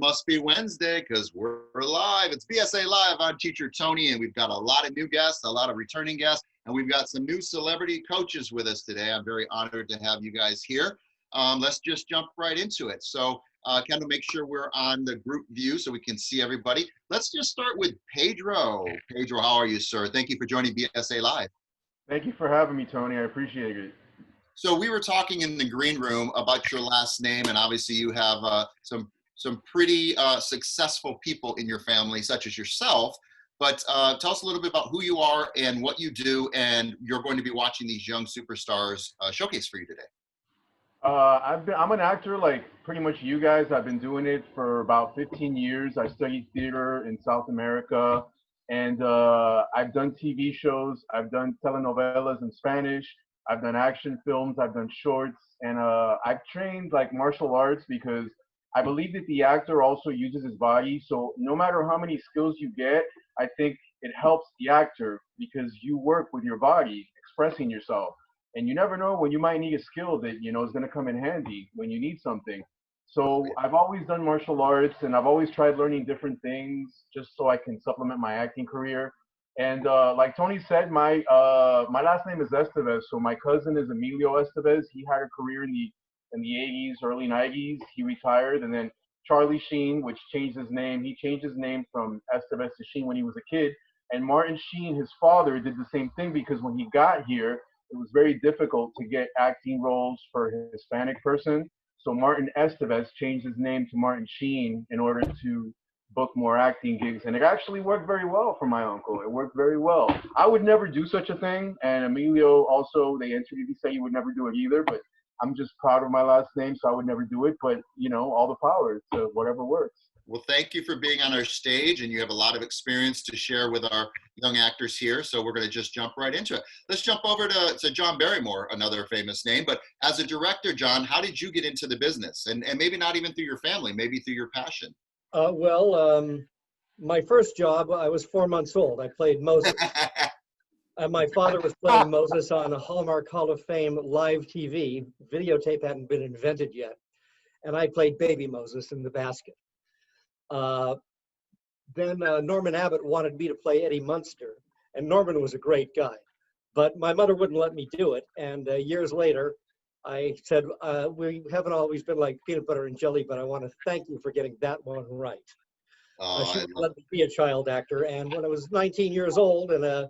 must be Wednesday because we're live. It's BSA Live. I'm Teacher Tony, and we've got a lot of new guests, a lot of returning guests, and we've got some new celebrity coaches with us today. I'm very honored to have you guys here. Let's just jump right into it. So, Kendall, make sure we're on the group view so we can see everybody. Let's just start with Pedro. Pedro, how are you, sir? Thank you for joining BSA Live. Thank you for having me, Tony. I appreciate it. So we were talking in the green room about your last name, and obviously you have some pretty successful people in your family, such as yourself. But tell us a little bit about who you are and what you do, and you're going to be watching these young superstars showcase for you today. I'm an actor like pretty much you guys. I've been doing it for about 15 years. I studied theater in South America, and I've done TV shows. I've done telenovelas in Spanish. I've done action films. I've done shorts, and I've trained like martial arts because I believe that the actor also uses his body. So no matter how many skills you get, I think it helps the actor because you work with your body, expressing yourself. And you never know when you might need a skill that, you know, is going to come in handy when you need something. So I've always done martial arts, and I've always tried learning different things just so I can supplement my acting career. And like Tony said, my last name is Estevez. So my cousin is Emilio Estevez. He had a career in the 80s, early 90s. He retired, and then Charlie Sheen, which changed his name. He changed his name from Estevez to Sheen when he was a kid. And Martin Sheen, his father, did the same thing because when he got here, it was very difficult to get acting roles for a Hispanic person. So Martin Estevez changed his name to Martin Sheen in order to book more acting gigs. And it actually worked very well for my uncle. It worked very well. I would never do such a thing. And Emilio also, they interviewed, he said he would never do it either. But I'm just proud of my last name, so I would never do it. But, you know, all the power to whatever works. Well, thank you for being on our stage, and you have a lot of experience to share with our young actors here, so we're going to just jump right into it. Let's jump over to John Barrymore, another famous name, but as a director, John, how did you get into the business? And maybe not even through your family, maybe through your passion. My first job, I was 4 months old. I played Moses. My father was playing Moses on a Hallmark Hall of Fame live TV. Videotape hadn't been invented yet. And I played baby Moses in the basket. Then Norman Abbott wanted me to play Eddie Munster, and Norman was a great guy, but my mother wouldn't let me do it. And years later, I said, we haven't always been like peanut butter and jelly, but I want to thank you for getting that one right. She wouldn't let me be a child actor. And when I was 19 years old and a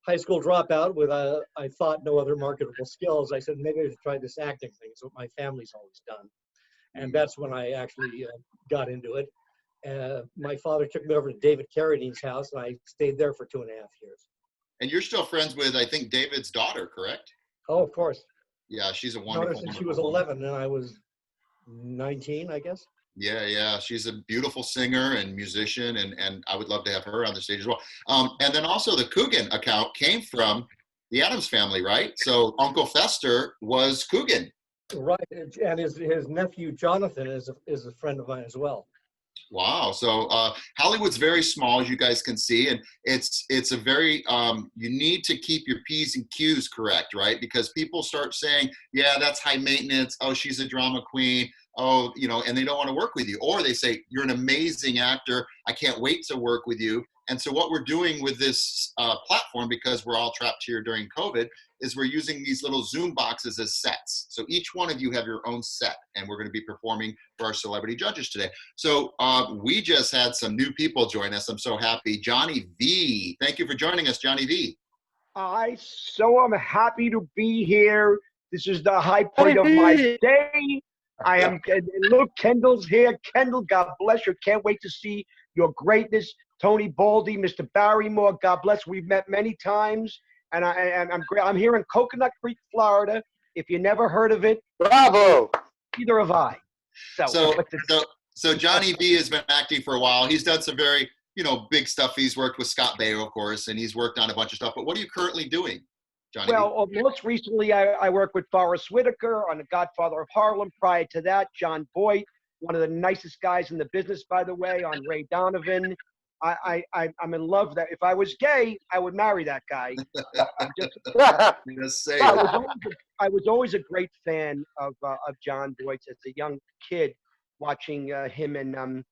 high school dropout with, I thought, no other marketable skills, I said, maybe I should try this acting thing. It's what my family's always done. And that's when I actually got into it. My father took me over to David Carradine's house, and I stayed there for 2.5 years. And you're still friends with, I think, David's daughter, correct? Oh, of course. Yeah, she's a wonderful Since she was 11 and I was 19, I guess. Yeah. She's a beautiful singer and musician, and I would love to have her on the stage as well. And then also the Coogan account came from the Addams family, right? So Uncle Fester was Coogan. Right, and his nephew Jonathan is a friend of mine as well. Wow. So Hollywood's very small, as you guys can see, and it's a very you need to keep your P's and Q's correct, right? Because people start saying, yeah, that's high maintenance. Oh, she's a drama queen. Oh, you know, and they don't want to work with you. Or they say, you're an amazing actor. I can't wait to work with you. And so what we're doing with this platform, because we're all trapped here during COVID, is we're using these little Zoom boxes as sets. So each one of you have your own set, and we're going to be performing for our celebrity judges today. So we just had some new people join us. I'm so happy. Johnny V. Thank you for joining us, Johnny V. I'm happy to be here. This is the high point of my day. Look, Kendall's here. Kendall, God bless you. Can't wait to see your greatness. Tony Baldy, Mr. Barrymore, God bless. We've met many times, and I'm great. I'm here in Coconut Creek, Florida. If you never heard of it, bravo. Neither have I. So Johnny V has been acting for a while. He's done some very, big stuff. He's worked with Scott Baio, of course, and he's worked on a bunch of stuff. But what are you currently doing, Johnny? Well, most recently, I worked with Forrest Whitaker on The Godfather of Harlem. Prior to that, John Boyd, one of the nicest guys in the business, by the way, on Ray Donovan. I'm in love that if I was gay, I would marry that guy. I was always a great fan of John Boyd as a young kid, watching him and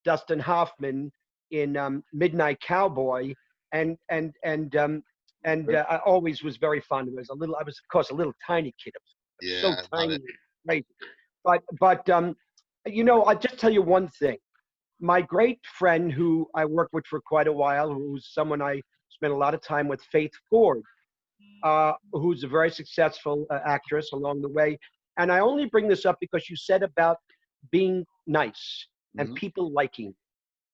Dustin Hoffman in Midnight Cowboy, and I always was very fond of it. I was of course a little tiny kid. I was Yeah, so I love tiny, it. right? But you know, I'll just tell you one thing. My great friend who I worked with for quite a while, who's someone I spent a lot of time with, Faith Ford, who's a very successful actress along the way. And I only bring this up because you said about being nice and Mhm. people liking.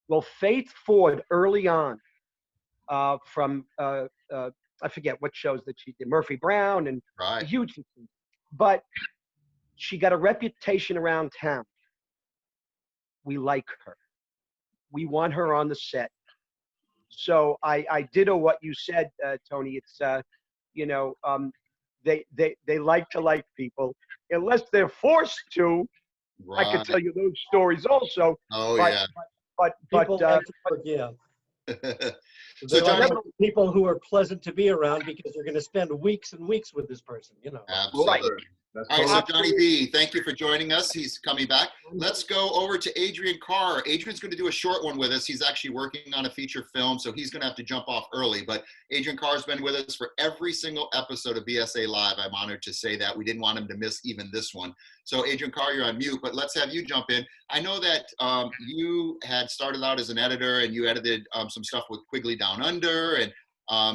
Well, Faith Ford early on, from I forget what shows that she did, Murphy Brown, and Right. huge, but she got a reputation around town. We like her. We want her on the set. So I ditto what you said, Tony. It's you know, they like to like people unless they're forced to. I could Right. tell you those stories also. Oh, But yeah. People like to forgive. So, They like Johnny, people who are pleasant to be around because you're going to spend weeks and weeks with this person, you know. absolutely. That's All right, so totally Johnny B, thank you for joining us. He's coming back. Let's go over to Adrian Carr. Adrian's going to do a short one with us. He's actually working on a feature film, so he's going to have to jump off early. But Adrian Carr's been with us for every single episode of BSA Live. I'm honored to say that. We didn't want him to miss even this one. So Adrian Carr, you're on mute, but let's have you jump in. I know that you had started out as an editor and you edited some stuff with Quigley Down Under, and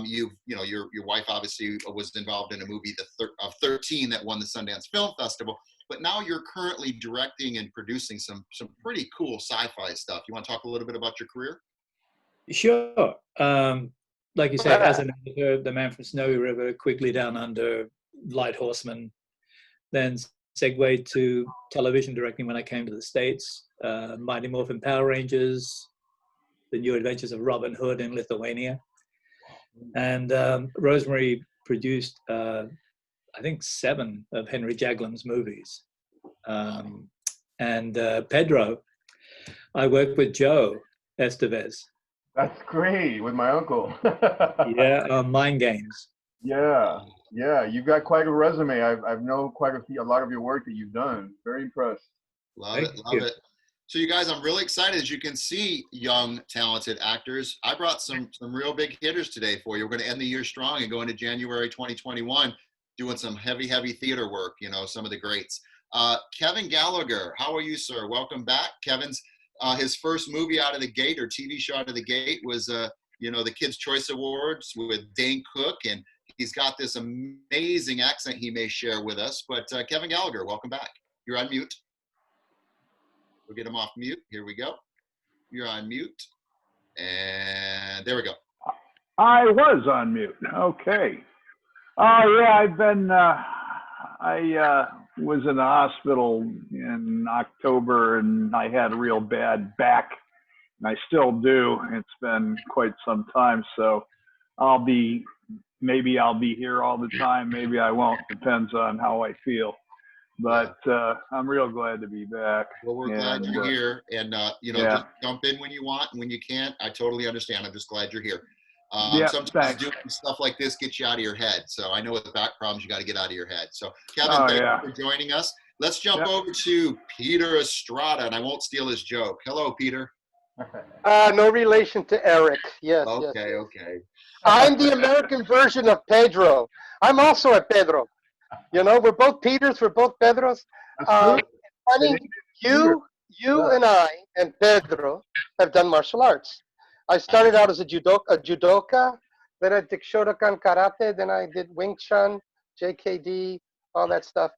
you know, your wife obviously was involved in a movie of 13 that won the Sundance Film Festival, but now you're currently directing and producing some pretty cool sci-fi stuff. You want to talk a little bit about your career? Sure. Like you say, as an editor, The Man from Snowy River, Quigley Down Under, Light Horseman, then segued to television directing when I came to the States, Mighty Morphin Power Rangers, The New Adventures of Robin Hood in Lithuania. And Rosemary produced, I think, 7 of Henry Jaglam's movies. And Pedro, I worked with Joe Estevez. That's great with my uncle. Yeah, Mind Games. Yeah, you've got quite a resume. I've known quite a lot of your work that you've done. Very impressed. Love it, love it. So you guys, I'm really excited. As you can see, young, talented actors. I brought some real big hitters today for you. We're going to end the year strong and go into January 2021 doing some heavy theater work, you know, some of the greats. Kevin Gallagher, how are you, sir? Welcome back. Kevin's, his first movie out of the gate or TV show out of the gate was, you know, the Kids' Choice Awards with Dane Cook, and he's got this amazing accent he may share with us. But Kevin Gallagher, welcome back. You're on mute. We'll get him off mute. Here we go. You're on mute. And there we go. I was on mute. Okay. Yeah, I've been, I was in the hospital in October and I had a real bad back, and I still do. It's been quite some time. So maybe I'll be here all the time. Maybe I won't. Depends on how I feel. But I'm real glad to be back. Well, we're glad you're here. And, you know, just jump in when you want. And when you can't, I totally understand. I'm just glad you're here. Sometimes doing stuff like this gets you out of your head. So I know with back problems, you got to get out of your head. So Kevin, thank you for joining us. Let's jump over to Peter Estrada, and I won't steal his joke. Hello, Peter. No relation to Eric. Yes. Okay, yes. okay. I'm the American version of Pedro. I'm also a Pedro. You know, we're both Peters, we're both Pedros. Funny, you and I and Pedro have done martial arts. I started out as a judoka, then I did Shotokan karate, then I did Wing Chun, JKD, all that stuff.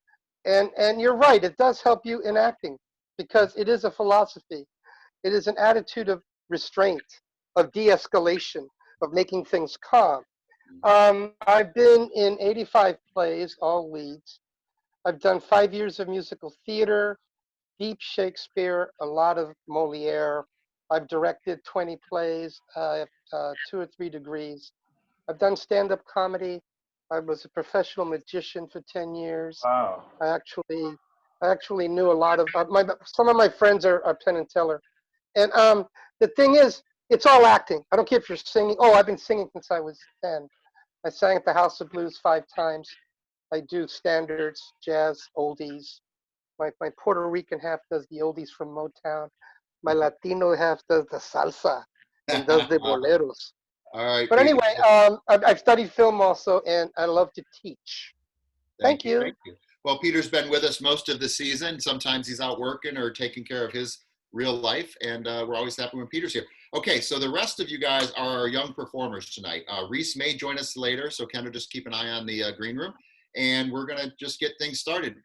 And you're right, it does help you in acting because it is a philosophy. It is an attitude of restraint, of de-escalation, of making things calm. I've been in 85 plays, all leads. I've done 5 years of musical theater, deep Shakespeare, a lot of Moliere. I've directed 20 plays. I have 2 or 3 degrees. I've done stand-up comedy. I was a professional magician for 10 years. Wow. I actually knew a lot of some of my friends are Penn and Teller. And the thing is, it's all acting. I don't care if you're singing. Oh, I've been singing since I was 10. I sang at the House of Blues 5 times. I do standards, jazz, oldies. My Puerto Rican half does the oldies from Motown. my Latino half does the salsa and does the boleros. All right, But Peter. anyway, I've studied film also, and I love to teach. Thank you. Thank you. Well, Peter's been with us most of the season. Sometimes he's out working or taking care of his real life, and we're always happy when Peter's here. Okay, so the rest of you guys are young performers tonight. Reese may join us later, so kind of just keep an eye on the green room, and we're going to just get things started.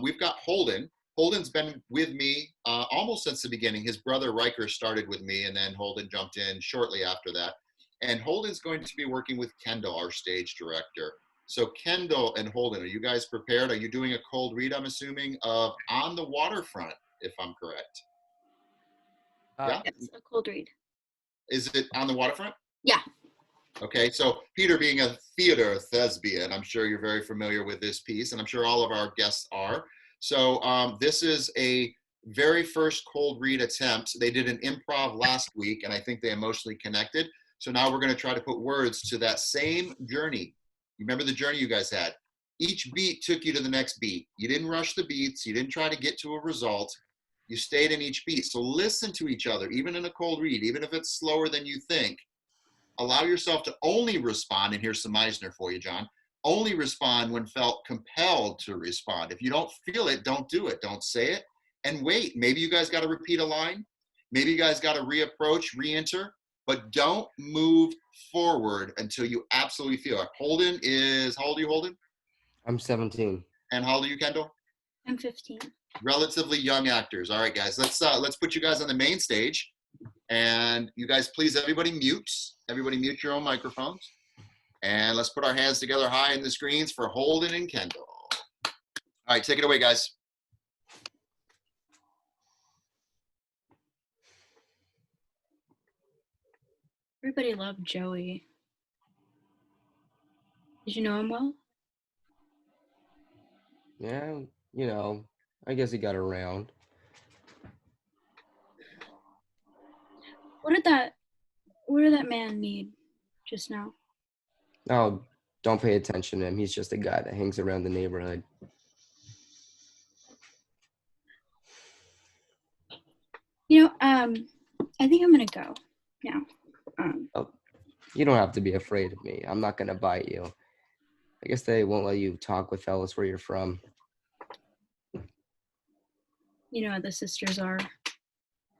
We've got Holden. Holden's been with me almost since the beginning. His brother Riker started with me, and then Holden jumped in shortly after that. And Holden's going to be working with Kendall, our stage director. So Kendall and Holden, are you guys prepared? Are you doing a cold read, I'm assuming, of On the Waterfront, if I'm correct? Yeah? Yes, a cold read. Is it On the Waterfront? Yeah. Okay, so Peter being a theater thespian, I'm sure you're very familiar with this piece, and I'm sure all of our guests are. So this is a very first cold read attempt. They did an improv last week, and I think they emotionally connected. So now we're going to try to put words to that same journey. You remember the journey you guys had? Each beat took you to the next beat. You didn't rush the beats. You didn't try to get to a result. You stayed in each beat. So listen to each other, even in a cold read, even if it's slower than you think. Allow yourself to only respond, and here's some Meisner for you, John. Only respond when felt compelled to respond. If you don't feel it, don't do it. Don't say it. And wait, maybe you guys got to repeat a line. Maybe you guys got to reapproach, re-enter. But don't move forward until you absolutely feel it. Holden is, how old are you, Holden? I'm 17. And how old are you, Kendall? I'm 15. Relatively young actors. All right, guys, let's put you guys on the main stage. And you guys, please, everybody mute. Everybody mute your own microphones. And let's put our hands together high in the screens for Holden and Kendall. All right, take it away, guys. Everybody loved Joey. Did you know him well? Yeah, you know, I guess he got around. What did that man need just now? Oh, don't pay attention to him. He's just a guy that hangs around the neighborhood. You know, I think I'm gonna go now. Oh, you don't have to be afraid of me. I'm not gonna bite you. I guess they won't let you talk with fellas where you're from. You know how the sisters are.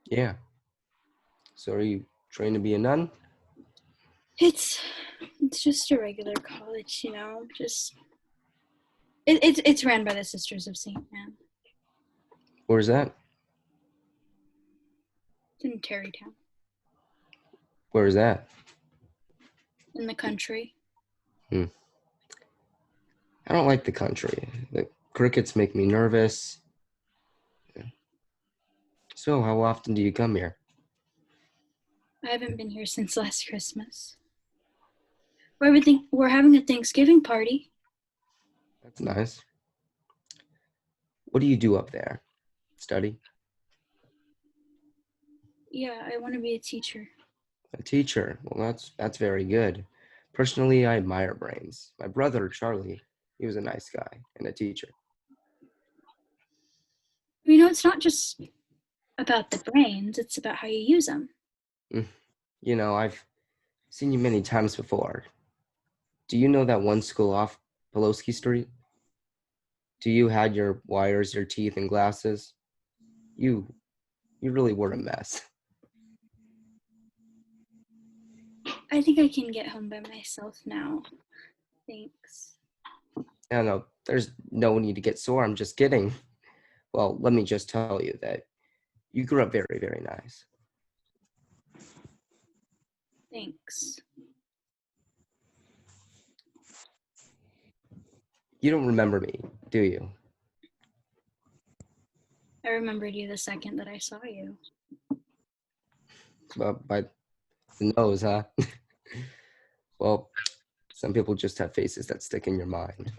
Yeah. So are you trained to be a nun? It's just a regular college, you know. Just it's ran by the Sisters of Saint Anne. Where's that? It's in Terrytown, Where's that? in the country. I don't like the country. The crickets make me nervous. So how often do you come here? I haven't been here since last Christmas. We're having a Thanksgiving party. That's nice. What do you do up there? Study? Yeah, I want to be a teacher. A teacher. Well, that's very good. Personally, I admire brains. My brother, Charlie, he was a nice guy and a teacher. You know, it's not just about the brains, it's about how you use them. You know, I've seen you many times before. Do you know that one school off Pulaski Street? Do you had your wires, your teeth, and glasses? You really were a mess. I think I can get home by myself now. Thanks. No, there's no need to get sore. I'm just kidding. Well, let me just tell you that you grew up very, very nice. Thanks. You don't remember me, do you? I remembered you the second that I saw you. Well, by the nose, huh? Well, some people just have faces that stick in your mind.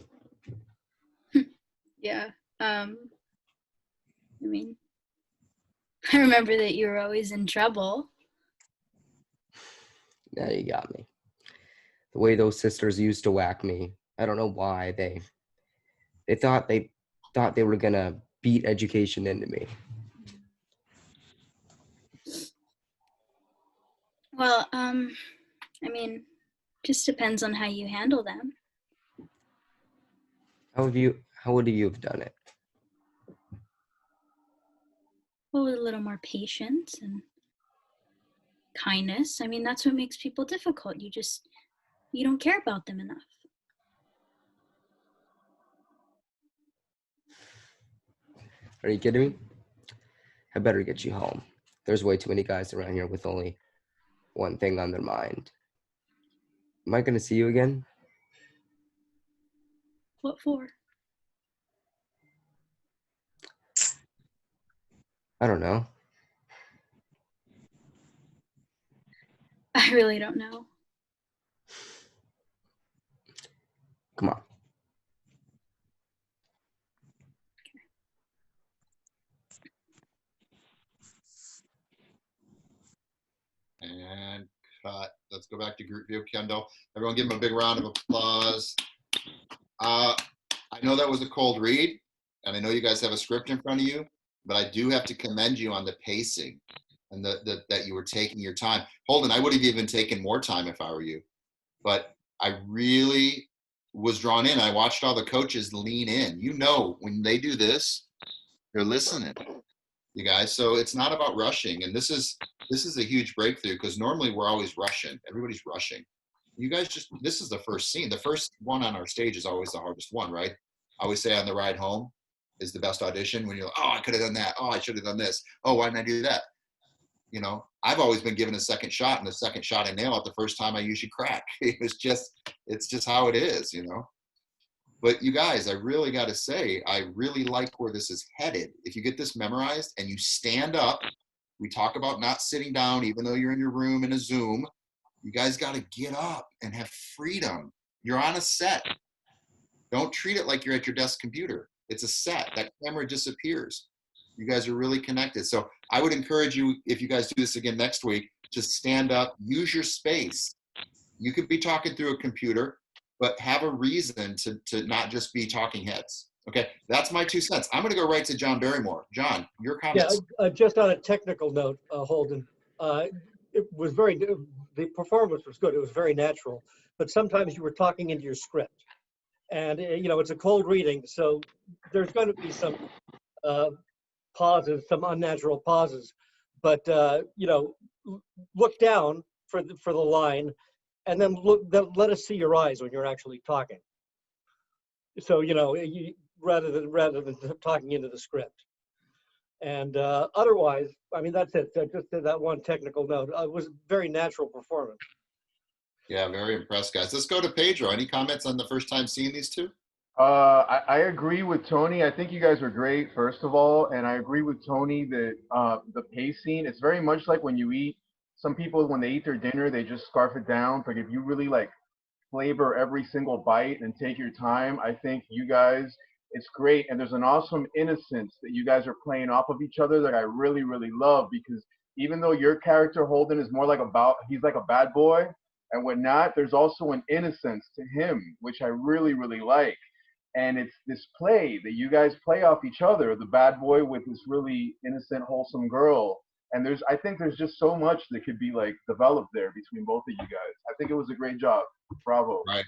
Yeah. I mean, I remember that you were always in trouble. Now you got me. The way those sisters used to whack me, I don't know why. They thought they were gonna beat education into me. Well, I mean, just depends on how you handle them. How would you have done it? Well, with a little more patience and kindness. I mean, that's what makes people difficult. You don't care about them enough. Are you kidding me? I better get you home. There's way too many guys around here with only one thing on their mind. Am I going to see you again? What for? I don't know. I really don't know. Come on. And cut. Let's go back to group view, Kendall. Everyone give him a big round of applause. I know that was a cold read, and I know you guys have a script in front of you, but I do have to commend you on the pacing and that you were taking your time. Holden, I would have even taken more time if I were you, but I really was drawn in. I watched all the coaches lean in. You know, when they do this, they're listening, you guys. So it's not about rushing. And this is a huge breakthrough, because normally we're always rushing. Everybody's rushing. You guys this is the first scene. The first one on our stage is always the hardest one, right? I always say on the ride home is the best audition, when you're like, oh, I could have done that. Oh, I should have done this. Oh, why didn't I do that? You know, I've always been given a second shot, and the second shot I nail it, the first time I usually crack. It's just how it is, you know. But you guys, I really got to say, I really like where this is headed. If you get this memorized and you stand up, we talk about not sitting down, even though you're in your room in a Zoom. You guys got to get up and have freedom. You're on a set. Don't treat it like you're at your desk computer. It's a set. That camera disappears. You guys are really connected. So I would encourage you, if you guys do this again next week, to stand up, use your space. You could be talking through a computer, but have a reason to not just be talking heads. Okay, that's my 2 cents. I'm going to go right to John Barrymore. John, your comments. Yeah, just on a technical note, Holden, it was the performance was good. It was very natural, but sometimes you were talking into your script, and you know, it's a cold reading, so there's going to be some pauses, some unnatural pauses, but you know, look down for the line, and then let us see your eyes when you're actually talking. So you know, rather than talking into the script. And otherwise, I mean, that's it. Just that one technical note. It was a very natural performance. Yeah, very impressed, guys. Let's go to Pedro. Any comments on the first time seeing these two? I agree with Tony. I think you guys were great, first of all, and I agree with Tony that the pacing, it's very much like when you eat. Some people, when they eat their dinner, they just scarf it down. But if you really like flavor every single bite and take your time, I think you guys, it's great. And there's an awesome innocence that you guys are playing off of each other that I really, really love, because even though your character, Holden, is more like he's like a bad boy and whatnot, there's also an innocence to him, which I really, really like. And it's this play that you guys play off each other, the bad boy with this really innocent, wholesome girl. And I think there's just so much that could be like developed there between both of you guys. I think it was a great job. Bravo. Right.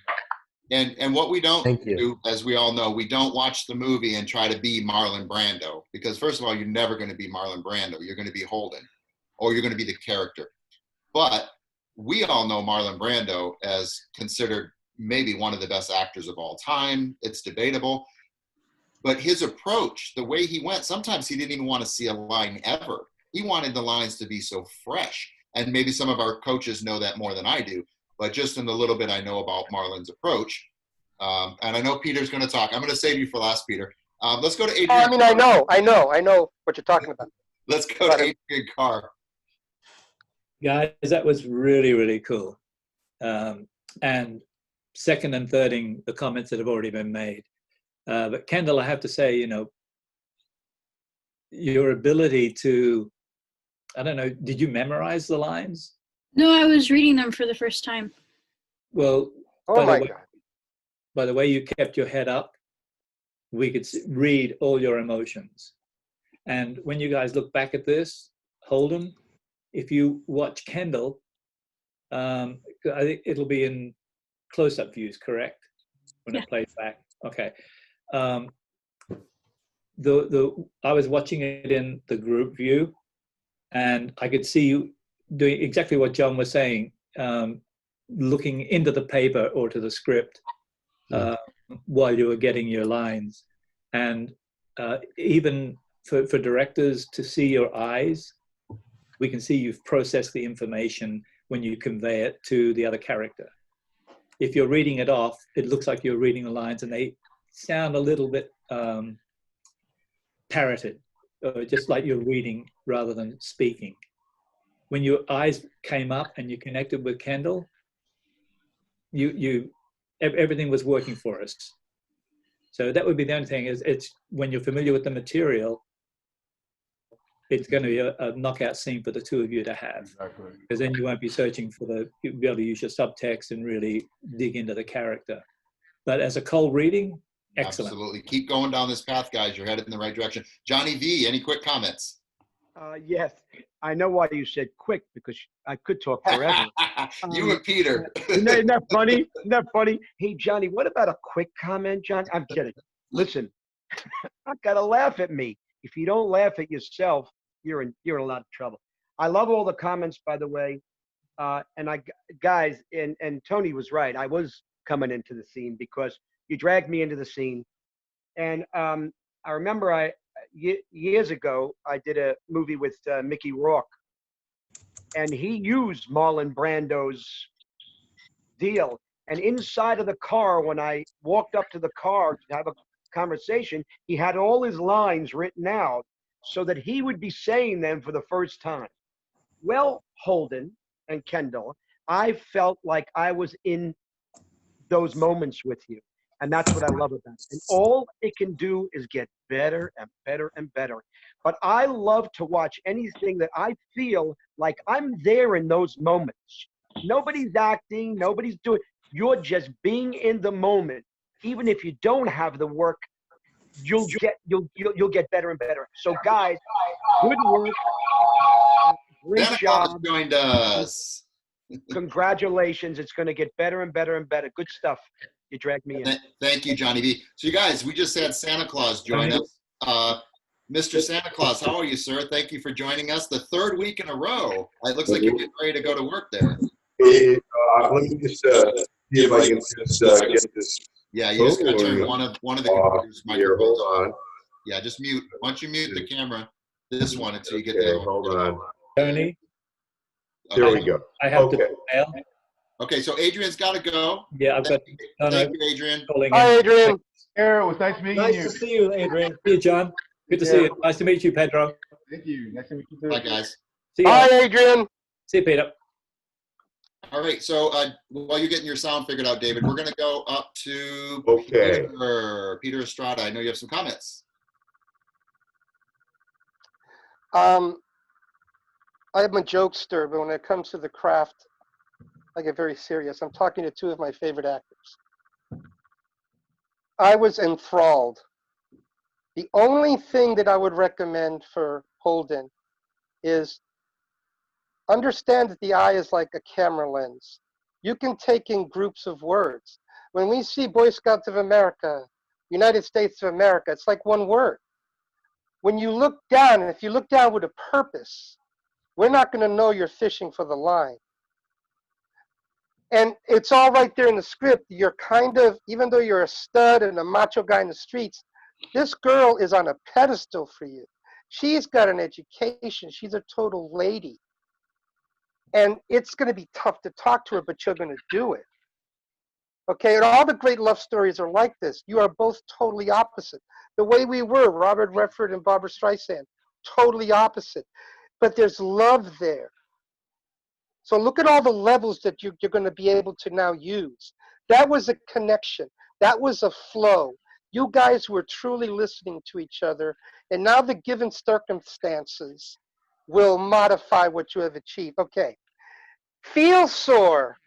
And what we don't do, as we all know, we don't watch the movie and try to be Marlon Brando, because first of all, you're never going to be Marlon Brando. You're going to be Holden, or you're going to be the character. But we all know Marlon Brando as considered maybe one of the best actors of all time. It's debatable. But his approach, the way he went, sometimes he didn't even want to see a line ever. He wanted the lines to be so fresh. And maybe some of our coaches know that more than I do. But just in the little bit I know about Marlon's approach, and I know Peter's going to talk. I'm going to save you for last, Peter. Let's go to Adrian. I mean, I know what you're talking about. Let's go to Adrian Carr. Guys, that was really, really cool. And second and thirding the comments that have already been made. But Kendall, I have to say, you know, your ability to, I don't know, did you memorize the lines? No, I was reading them for the first time. Well, by the way you kept your head up, we could read all your emotions. And when you guys look back at this, Holden, if you watch Kendall, I think it'll be in close-up views, correct? When Yeah. it plays back. Okay. I was watching it in the group view, and I could see you doing exactly what John was saying, looking into the paper or to the script while you were getting your lines. And even for directors to see your eyes, we can see you've processed the information when you convey it to the other character. If you're reading it off, it looks like you're reading the lines and they sound a little bit parroted, just like you're reading rather than speaking. When your eyes came up and you connected with Kendall, everything was working for us. So that would be the only thing, is it's when you're familiar with the material, it's going to be a knockout scene for the two of you to have. Exactly. Because then you won't be searching for you'll be able to use your subtext and really dig into the character. But as a cold reading, excellent. Absolutely. Keep going down this path, guys. You're headed in the right direction. Johnny V, any quick comments? Yes, I know why you said quick, because I could talk forever. You and Peter. Isn't that funny? Isn't that funny? Hey, Johnny, what about a quick comment, John? I'm kidding. Listen, not gotta laugh at me. If you don't laugh at yourself, you're in a lot of trouble. I love all the comments, by the way. And guys, and Tony was right. I was coming into the scene because you dragged me into the scene. And I remember years ago, I did a movie with Mickey Rourke, and he used Marlon Brando's deal. And inside of the car, when I walked up to the car to have a conversation, he had all his lines written out so that he would be saying them for the first time. Well, Holden and Kendall, I felt like I was in those moments with you. And that's what I love about it. And all it can do is get better and better and better. But I love to watch anything that I feel like I'm there in those moments. Nobody's acting, nobody's doing, you're just being in the moment. Even if you don't have the work, you'll get better and better. So guys, good work. Great job. Joined us. Congratulations. It's going to get better and better and better. Good stuff. You dragged me in. Thank you, Johnny B. So you guys, we just had Santa Claus join us. Mr. Santa Claus, how are you, sir? Thank you for joining us the third week in a row. It looks like you're getting ready to go to work there. Hey, let me just see if I can just get this. Yeah, you just got to turn one of the computers here, hold on. Yeah, just mute. Why don't you mute the camera, this one, until you get the hold on. Tony? There we go. I have to mail. Okay, so Adrian's got to go. Yeah, I've got. Thank you, Adrian. Hi, Adrian. It was nice meeting you. Nice to see you, Adrian. See you, John. Good to see you. Nice to meet you, Pedro. Thank you. Nice to meet you too. Bye, guys. See you. Hi, Adrian. See you, Peter. All right, so while you're getting your sound figured out, David, we're going to go up to Peter Estrada. I know you have some comments. I am a jokester, but when it comes to the craft, I get very serious. I'm talking to two of my favorite actors. I was enthralled. The only thing that I would recommend for Holden is understand that the eye is like a camera lens. You can take in groups of words. When we see Boy Scouts of America, United States of America, it's like one word. When you look down, and if you look down with a purpose, we're not going to know you're fishing for the line. And it's all right there in the script. You're kind of, even though you're a stud and a macho guy in the streets, this girl is on a pedestal for you. She's got an education. She's a total lady. And it's going to be tough to talk to her, but you're going to do it. Okay, and all the great love stories are like this. You are both totally opposite. The way we were, Robert Redford and Barbara Streisand, totally opposite. But there's love there. So look at all the levels that you're going to be able to now use. That was a connection. That was a flow. You guys were truly listening to each other. And now the given circumstances will modify what you have achieved. Okay. Feel sore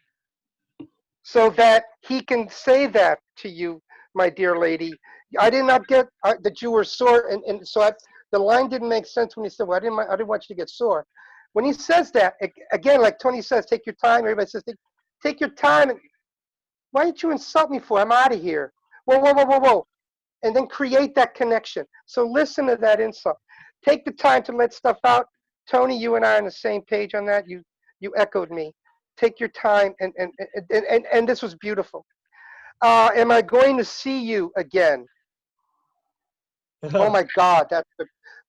so that he can say that to you, my dear lady. I did not get that you were sore. And so the line didn't make sense when he said, well, I didn't want you to get sore. when he says that, again, like Tony says, take your time. Everybody says, take your time. And why didn't you insult me for? I'm out of here. Whoa, whoa, whoa, whoa, whoa. And then create that connection. So listen to that insult. Take the time to let stuff out. Tony, you and I are on the same page on that. You echoed me. Take your time, and this was beautiful. Am I going to see you again? Oh my God,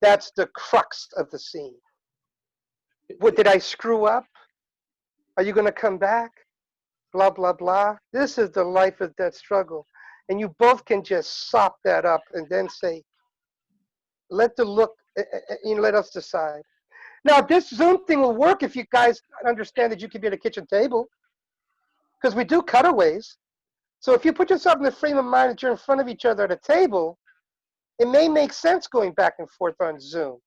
that's the crux of the scene. What, did I screw up? Are you going to come back? Blah, blah, blah. This is the life or death struggle. And you both can just sop that up and then say, let us decide. Now, this Zoom thing will work if you guys understand that you can be at a kitchen table, because we do cutaways. So if you put yourself in the frame of mind that you're in front of each other at a table, it may make sense going back and forth on Zoom.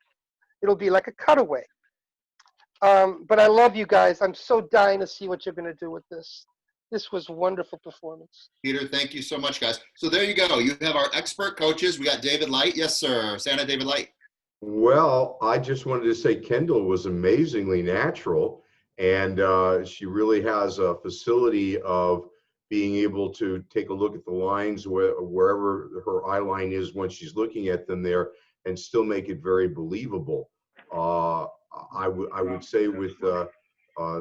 It'll be like a cutaway. But I love you guys. I'm so dying to see what you're going to do with this. This was a wonderful performance. Peter, thank you so much, guys. So there you go. You have our expert coaches. We got David Light. Yes, sir. Santa David Light. Well, I just wanted to say Kendall was amazingly natural, and she really has a facility of being able to take a look at the lines wherever her eye line is when she's looking at them there, and still make it very believable. I would say with the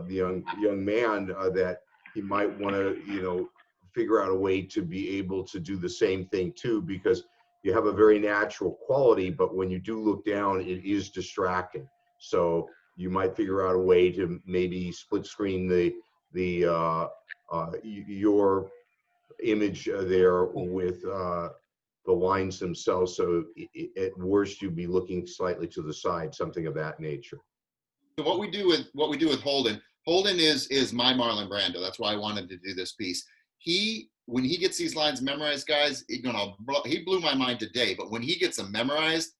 young man that he might want to figure out a way to be able to do the same thing too, because you have a very natural quality, but when you do look down, it is distracting. So you might figure out a way to maybe split screen your image there with the lines themselves. So at worst, you'd be looking slightly to the side, something of that nature. So what we do with Holden is my Marlon Brando. That's why I wanted to do this piece. When he gets these lines memorized, guys, he blew my mind today. But when he gets them memorized,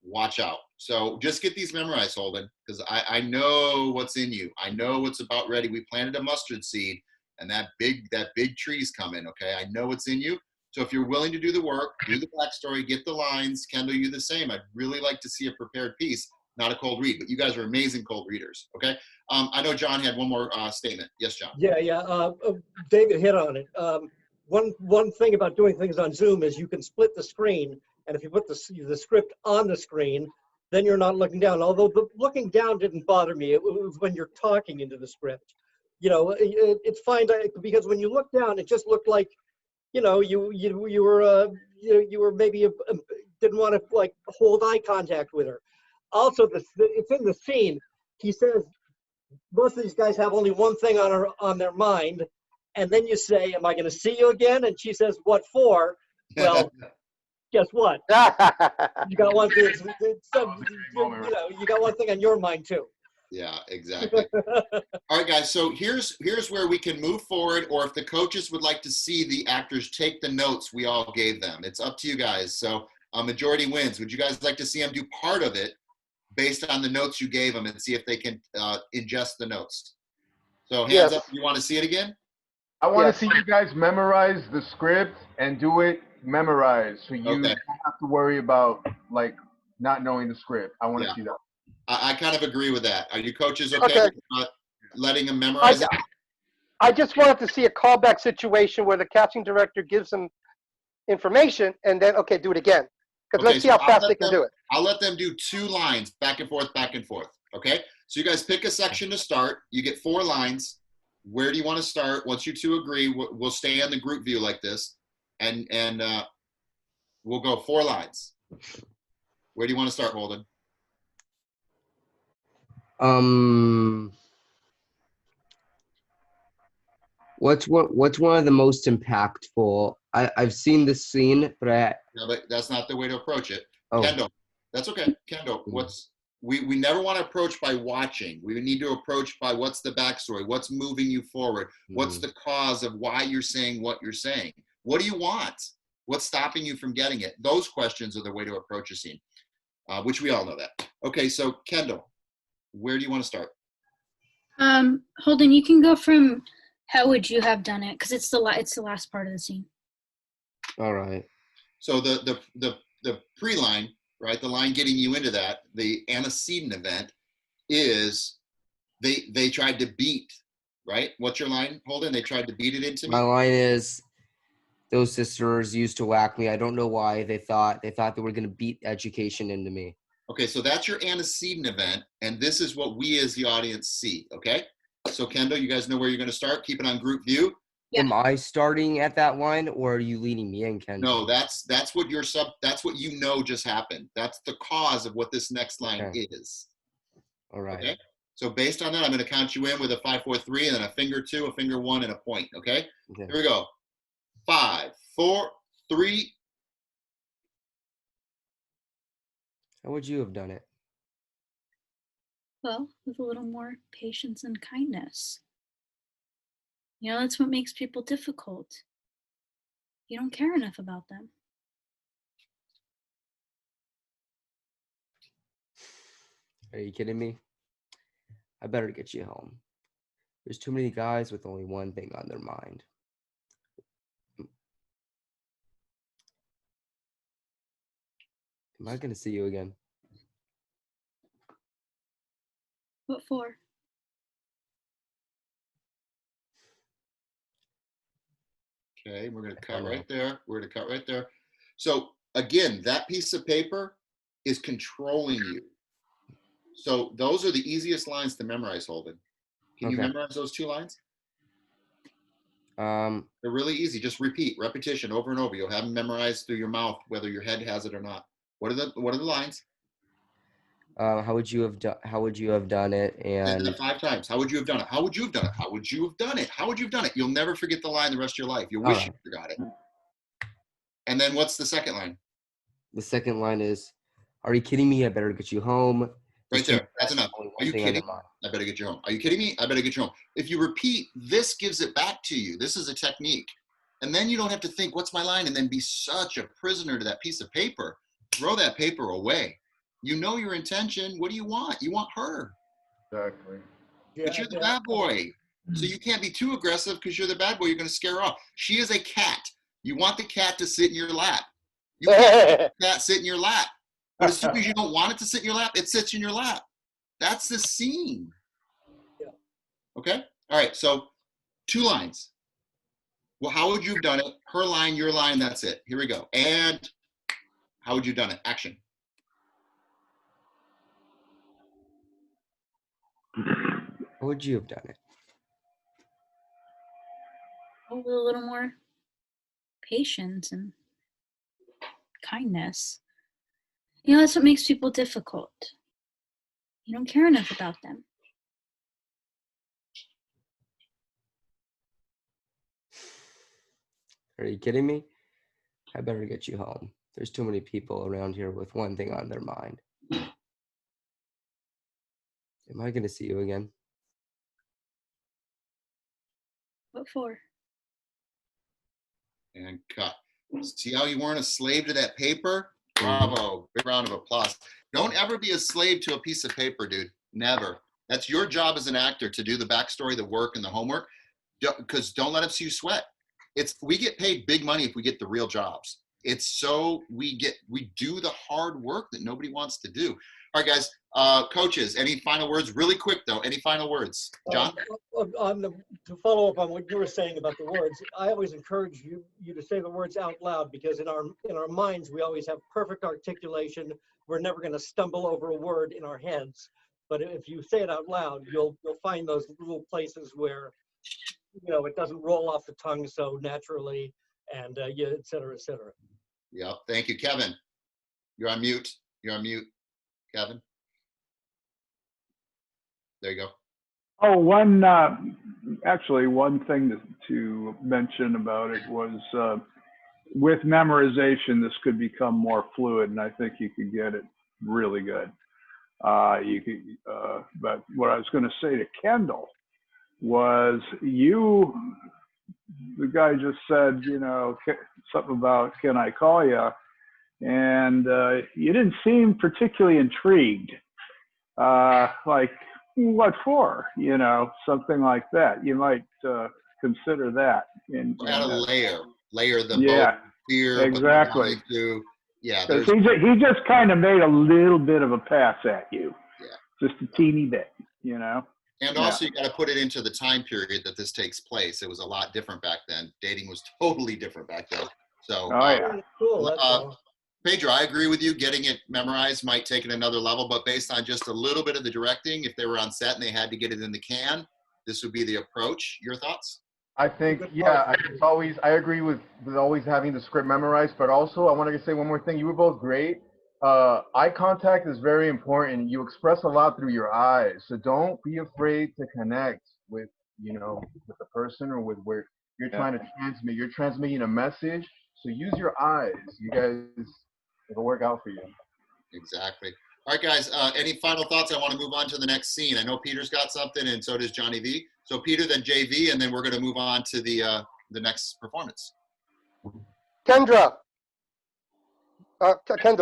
watch out. So just get these memorized, Holden, because I know what's in you. I know what's about ready. We planted a mustard seed, and that big tree's coming. Okay, I know what's in you. So if you're willing to do the work, do the backstory, get the lines. Kendall, you the same. I'd really like to see a prepared piece, not a cold read. But you guys are amazing cold readers. Okay. I know John had one more statement. Yes, John. Yeah. David hit on it. One thing about doing things on Zoom is you can split the screen, and if you put the script on the screen, then you're not looking down. Although the looking down didn't bother me. It was when you're talking into the script. It's fine because when you look down, it just looked like, you were maybe didn't want to like hold eye contact with her. Also, it's in the scene. He says most of these guys have only one thing on their mind, and then you say, "Am I going to see you again?" And she says, "What for?" Well, guess what? You got one thing. You got one thing on your mind too. Yeah, exactly. All right, guys. So here's where we can move forward, or if the coaches would like to see the actors take the notes we all gave them, it's up to you guys. So majority wins. Would you guys like to see them do part of it based on the notes you gave them and see if they can ingest the notes? So hands up. You want to see it again? I want to see you guys memorize the script and do it memorized, so you don't have to worry about like not knowing the script. I want to see that. I kind of agree with that. Are you coaches okay with letting them memorize it? I just wanted to see a callback situation where the casting director gives them information and then, do it again. Because let's see how fast they can do it. I'll let them do 2 lines, back and forth, okay? So you guys pick a section to start. You get 4 lines. Where do you want to start? Once you 2 agree, we'll stay on the group view like this, and we'll go 4 lines. Where do you want to start, Holden? What's one of the most impactful? I've seen this scene, but but that's not the way to approach it. Oh. Kendall, that's okay. Kendall, we never want to approach by watching. We need to approach by what's the backstory, what's moving you forward, what's the cause of why you're saying what you're saying. What do you want? What's stopping you from getting it? Those questions are the way to approach a scene, which we all know that. Okay, so Kendall, where do you want to start? Holden, you can go from how would you have done it, because it's the last part of the scene. All right. So the pre-line, right, the line getting you into that, the antecedent event, is they tried to beat, right? What's your line, Holden? They tried to beat it into me? My line is, those sisters used to whack me. I don't know why. They thought they were going to beat education into me. Okay, so that's your antecedent event, and this is what we as the audience see, okay? So Kendall, you guys know where you're going to start? Keep it on group view. Yeah. Am I starting at that line, or are you leading me in, Kendall? No, that's what that's what you know just happened. That's the cause of what this next line is. All right. Okay? So based on that, I'm going to count you in with a 5, 4, 3, and then a finger 2, a finger 1, and a point, okay? Okay. Here we go. 5, 4, 3. How would you have done it? Well, with a little more patience and kindness. You know, that's what makes people difficult. You don't care enough about them. Are you kidding me? I better get you home. There's too many guys with only one thing on their mind. Am I going to see you again? What for? Okay, we're going to cut right there. We're going to cut right there. So again, that piece of paper is controlling you. So those are the easiest lines to memorize, Holden. Can you memorize those 2 lines? They're really easy. Just repeat, repetition over and over. You'll have them memorized through your mouth, whether your head has it or not. What are the lines? How would you have done it? And 5 times. How would you have done it? How would you have done it? How would you have done it? How would you have done it? You'll never forget the line the rest of your life. You'll wish you forgot it. And then what's the second line? The second line is, are you kidding me? I better get you home. Right there. That's enough. Are you kidding me? I better get you home. Are you kidding me? I better get you home. If you repeat, this gives it back to you. This is a technique. And then you don't have to think, what's my line? And then be such a prisoner to that piece of paper. Throw that paper away. You know your intention. What do you want? You want her. Exactly. But you're the bad boy. So you can't be too aggressive because you're the bad boy. You're going to scare her off. She is a cat. You want the cat to sit in your lap. You can't let the cat sit in your lap. But as soon as you don't want it to sit in your lap, it sits in your lap. That's the scene. Yeah. Okay? All right, so 2 lines. Well, how would you have done it? Her line, your line, that's it. Here we go. And how would you have done it? Action. How would you have done it? With a little more patience and kindness. You know, that's what makes people difficult. You don't care enough about them. Are you kidding me? I better get you home. There's too many people around here with one thing on their mind. Am I going to see you again? What for? And cut. See how you weren't a slave to that paper? Bravo. Big round of applause. Don't ever be a slave to a piece of paper, dude. Never. That's your job as an actor, to do the backstory, the work, and the homework. Because don't let them see you sweat. We get paid big money if we get the real jobs. It's so we do the hard work that nobody wants to do. All right, guys. Coaches, any final words? Really quick, though. Any final words? John? To follow up on what you were saying about the words, I always encourage you to say the words out loud, because in our minds, we always have perfect articulation. We're never going to stumble over a word in our heads. But if you say it out loud, you'll find those little places where, you know, it doesn't roll off the tongue so naturally, and yeah, et cetera, et cetera. Yep. Thank you, Kevin. You're on mute. You're on mute, Kevin. There you go. Oh, actually, one thing to mention about it was with memorization, this could become more fluid, and I think you could get it really good. But what I was going to say to Kendall was, the guy just said, you know, something about, can I call you? And you didn't seem particularly intrigued. Like, what for? You know, something like that. You might consider that. Gotta layer the yeah, fear. Exactly. Yeah. Because he just kind of made a little bit of a pass at you. Yeah. just a teeny bit, you know. And also, you got to put it into the time period that this takes place. It was a lot different back then. Dating was totally different back then. So, Cool, that's all. Pedro, I agree with you. Getting it memorized might take it another level, but based on just a little bit of the directing, if they were on set and they had to get it in the can, this would be the approach. Your thoughts? I think, I agree with always having the script memorized, but also I wanted to say one more thing. You were both great. Eye contact is very important. You express a lot through your eyes, so don't be afraid to connect with, with the person or with where you're trying to transmit. You're transmitting a message, so use your eyes. You guys, it'll work out for you. Exactly. All right, guys, any final thoughts? I want to move on to the next scene. I know Peter's got something, and so does Johnny V. So Peter, then JV, and then we're going to move on to the next performance. Kendall,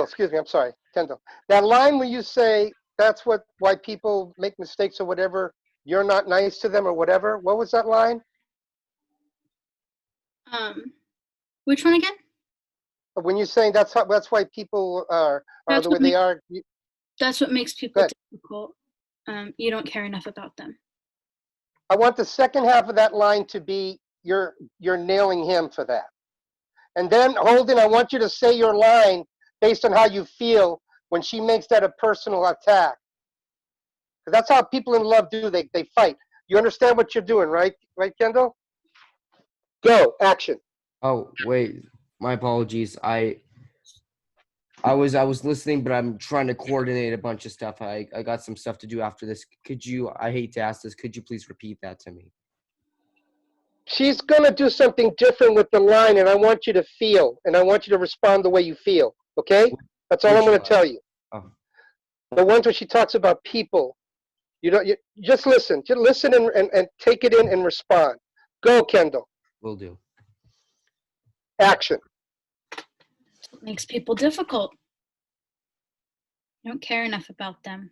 excuse me, I'm sorry, Kendall. That line where you say, that's why people make mistakes or whatever, you're not nice to them or whatever, what was that line? Which one again? When you're saying that's why people are the way they are. That's what makes people difficult. You don't care enough about them. I want the second half of that line to be you're nailing him for that. And then, Holden, I want you to say your line based on how you feel when she makes that a personal attack. Because that's how people in love do. They fight. You understand what you're doing, right? Right, Kendall? Go, action. Oh, wait. My apologies. I was listening, but I'm trying to coordinate a bunch of stuff. I got some stuff to do after this. I hate to ask this, could you please repeat that to me? She's going to do something different with the line, and I want you to feel, and I want you to respond the way you feel, okay? That's all I'm going to tell you. Oh. The ones where she talks about people, you just listen. Just listen and take it in and respond. Go, Kendall. Will do. Action. It makes people difficult. You don't care enough about them.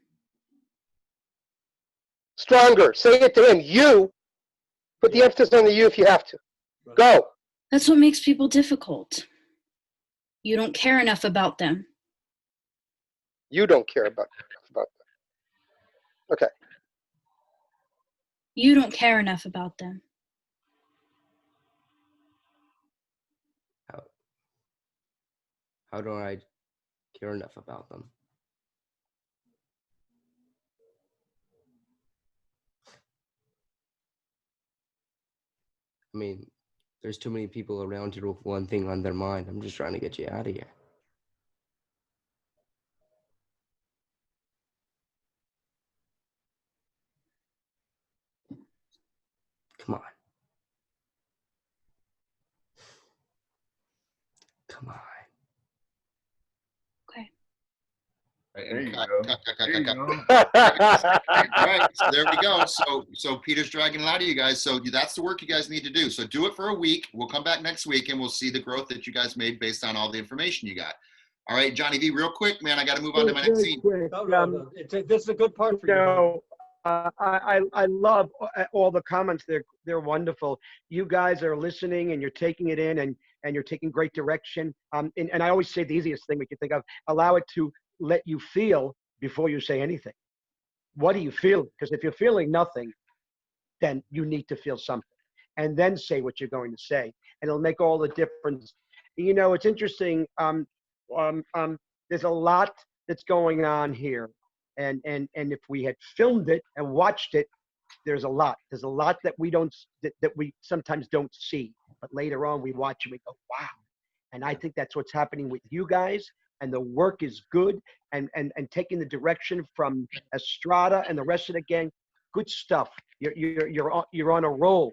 Stronger. Say it to him. You. Put the emphasis on the you if you have to. Go. That's what makes people difficult. You don't care enough about them. You don't care about them. Okay. You don't care enough about them. How do I care enough about them? I mean, there's too many people around here with one thing on their mind. I'm just trying to get you out of here. Come on. Come on. Okay. There you go. All right, so there we go. So Peter's dragging it out of you guys. So that's the work you guys need to do. So do it for a week. We'll come back next week and we'll see the growth that you guys made based on all the information you got. All right, Johnny V, real quick, man. I got to move on to my next scene. This is a good part for you. I love all the comments. They're wonderful. You guys are listening and you're taking it in and you're taking great direction. And I always say the easiest thing we can think of, allow it to let you feel before you say anything. What do you feel? Because if you're feeling nothing, then you need to feel something. And then say what you're going to say. And it'll make all the difference. You know, it's interesting. There's a lot that's going on here. And if we had filmed it and watched it, there's a lot that we sometimes don't see, but later on we watch and we go, wow. And I think that's what's happening with you guys, and the work is good, and taking the direction from Estrada and the rest of the gang. Good stuff. You're on a roll.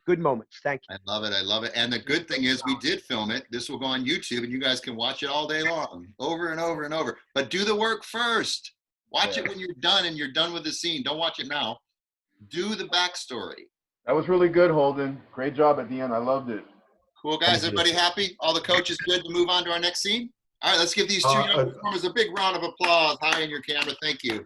Good moments. Thank you. I love it. I love it. And the good thing is we did film it. This will go on YouTube and you guys can watch it all day long, over and over and over. But do the work first. Watch it when you're done and you're done with the scene. Don't watch it now. Do the backstory. That was really good, Holden. Great job at the end. I loved it. Cool, guys. Everybody happy? All the coaches good to move on to our next scene? All right, let's give these two young performers a big round of applause. Hi in your camera. Thank you.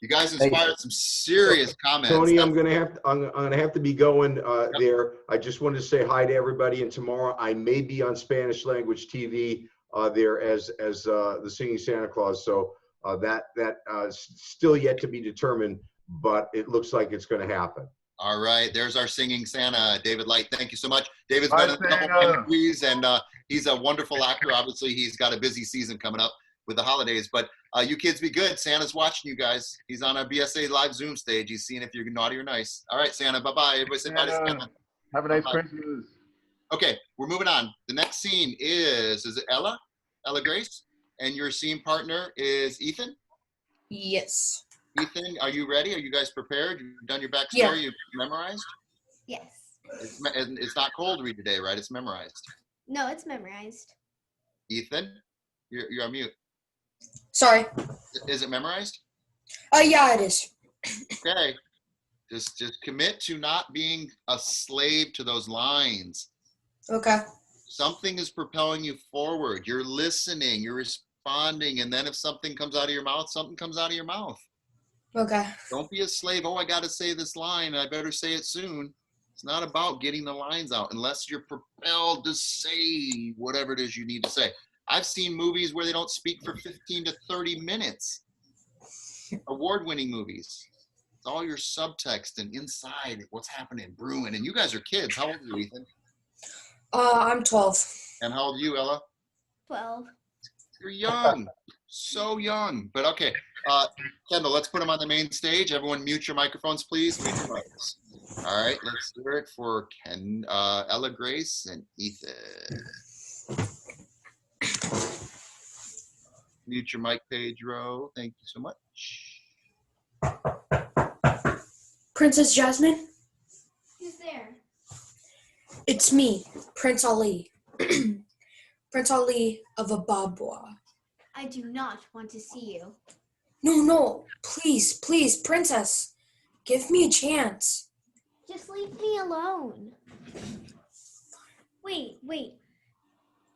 You guys inspired some serious comments. Tony, I'm gonna have to be going there. I just wanted to say hi to everybody, and tomorrow I may be on Spanish language TV there as the Singing Santa Claus. So Still yet to be determined, but it looks like it's going to happen. All right, there's our singing Santa, David Light. Thank you so much. David's Bye, been in a couple of Santa. movies, and he's a wonderful actor. Obviously, he's got a busy season coming up with the holidays, but you kids be good. Santa's watching you guys. He's on our BSA-LIVE Zoom stage. He's seeing if you're naughty or nice. All right, Santa, bye-bye. Everybody say bye to Santa. Have a nice Bye-bye. Christmas. Okay, we're moving on. The next scene is it Ella? Ella Grace? And your scene partner is Ethan? Yes. Ethan, are you ready? Are you guys prepared? You've done your backstory? Yeah. You've memorized? Yes. It's not cold read today, right? It's memorized. No, it's memorized. Ethan, you're on mute. Sorry. Is it memorized? Yeah, it is. Okay. Just commit to not being a slave to those lines. Okay. Something is propelling you forward. You're listening, you're responding, and then if something comes out of your mouth, something comes out of your mouth. Okay. Don't be a slave. Oh, I got to say this line. I better say it soon. It's not about getting the lines out unless you're propelled to say whatever it is you need to say. I've seen movies where they don't speak for 15 to 30 minutes. Award-winning movies. It's all your subtext and inside what's happening, brewing. And you guys are kids. How old are you, Ethan? I'm 12. And how old are you, Ella? 12. You're young. So young. But okay. Kendall, let's put them on the main stage. Everyone mute your microphones, please. Mute your mics. All right, let's hear it for Ella Grace and Ethan. Mute your mic, Pedro. Thank you so much. Princess Jasmine? Who's there? It's me, Prince Ali. Prince Ali of Ababwa. I do not want to see you. No, please, princess. Give me a chance. Just leave me alone. Wait.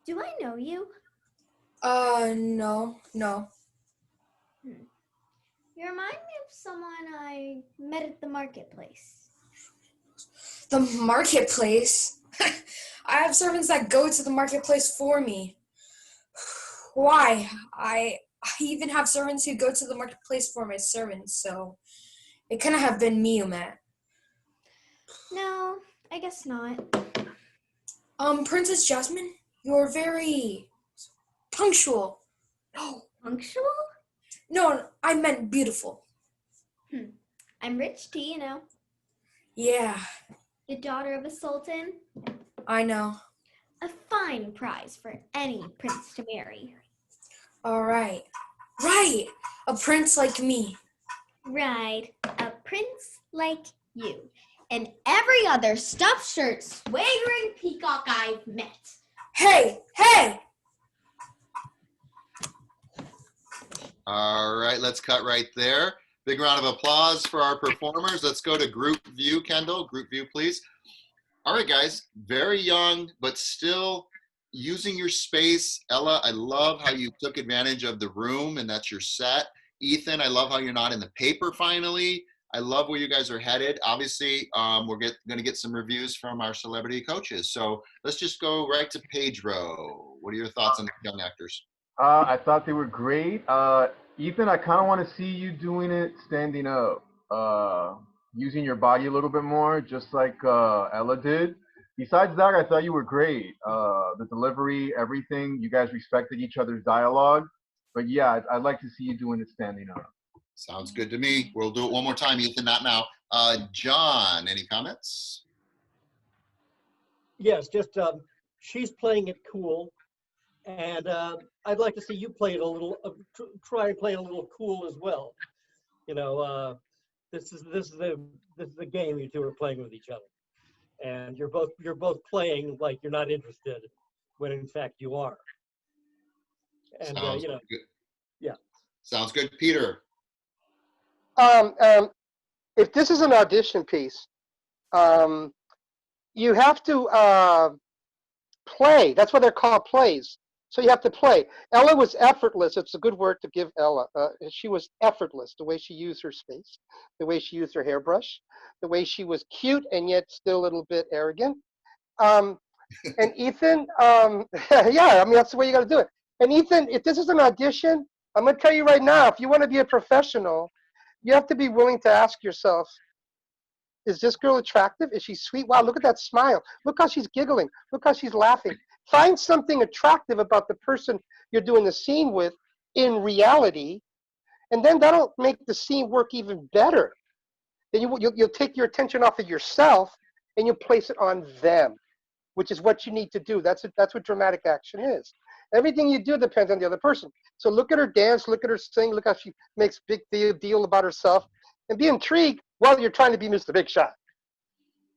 Do I know you? No. You remind me of someone I met at the marketplace. The marketplace? I have servants that go to the marketplace for me. Why? I even have servants who go to the marketplace for my servants, so it couldn't have been me you met. No, I guess not. Princess Jasmine, you're very punctual. No. Punctual? No, I meant beautiful. I'm rich too, you know. Yeah. The daughter of a sultan. I know. A fine prize for any prince to marry. All right. Right. A prince like me. Right. A prince like you. And every other stuffed shirt swaggering peacock I've met. Hey! All right, let's cut right there. Big round of applause for our performers. Let's go to group view, Kendall. Group view, please. All right, guys. Very young, but still using your space. Ella, I love how you took advantage of the room, and that's your set. Ethan, I love how you're not in the paper finally. I love where you guys are headed. Obviously, we're going to get some reviews from our celebrity coaches. So let's just go right to Pedro. What are your thoughts on the young actors? I thought they were great. Ethan, I kind of want to see you doing it standing up, using your body a little bit more, just like Ella did. Besides that, I thought you were great. The delivery, everything, you guys respected each other's dialogue. But yeah, I'd like to see you doing it standing up. Sounds good to me. We'll do it one more time, Ethan, not now. John, any comments? Yes, just she's playing it cool, and I'd like to see you play it a little. Try and play it a little cool as well. You know, this is the game you two are playing with each other, and you're both playing like you're not interested, when in fact you are. And you know, good. Yeah. Sounds good, Peter. If this is an audition piece, you have to play. That's why they're called plays. So you have to play. Ella was effortless. It's a good word to give Ella. She was effortless, the way she used her space, the way she used her hairbrush, the way she was cute and yet still a little bit arrogant. And Ethan, yeah, I mean, that's the way you got to do it. And Ethan, if this is an audition, I'm going to tell you right now, if you want to be a professional, you have to be willing to ask yourself, is this girl attractive? Is she sweet? Wow, look at that smile. Look how she's giggling. Look how she's laughing. Find something attractive about the person you're doing the scene with in reality, and then that'll make the scene work even better. Then you'll take your attention off of yourself and you place it on them, which is what you need to do. That's what dramatic action is. Everything you do depends on the other person. So look at her dance, look at her sing, look how she makes big deal about herself, and be intrigued while you're trying to be Mr. Big Shot.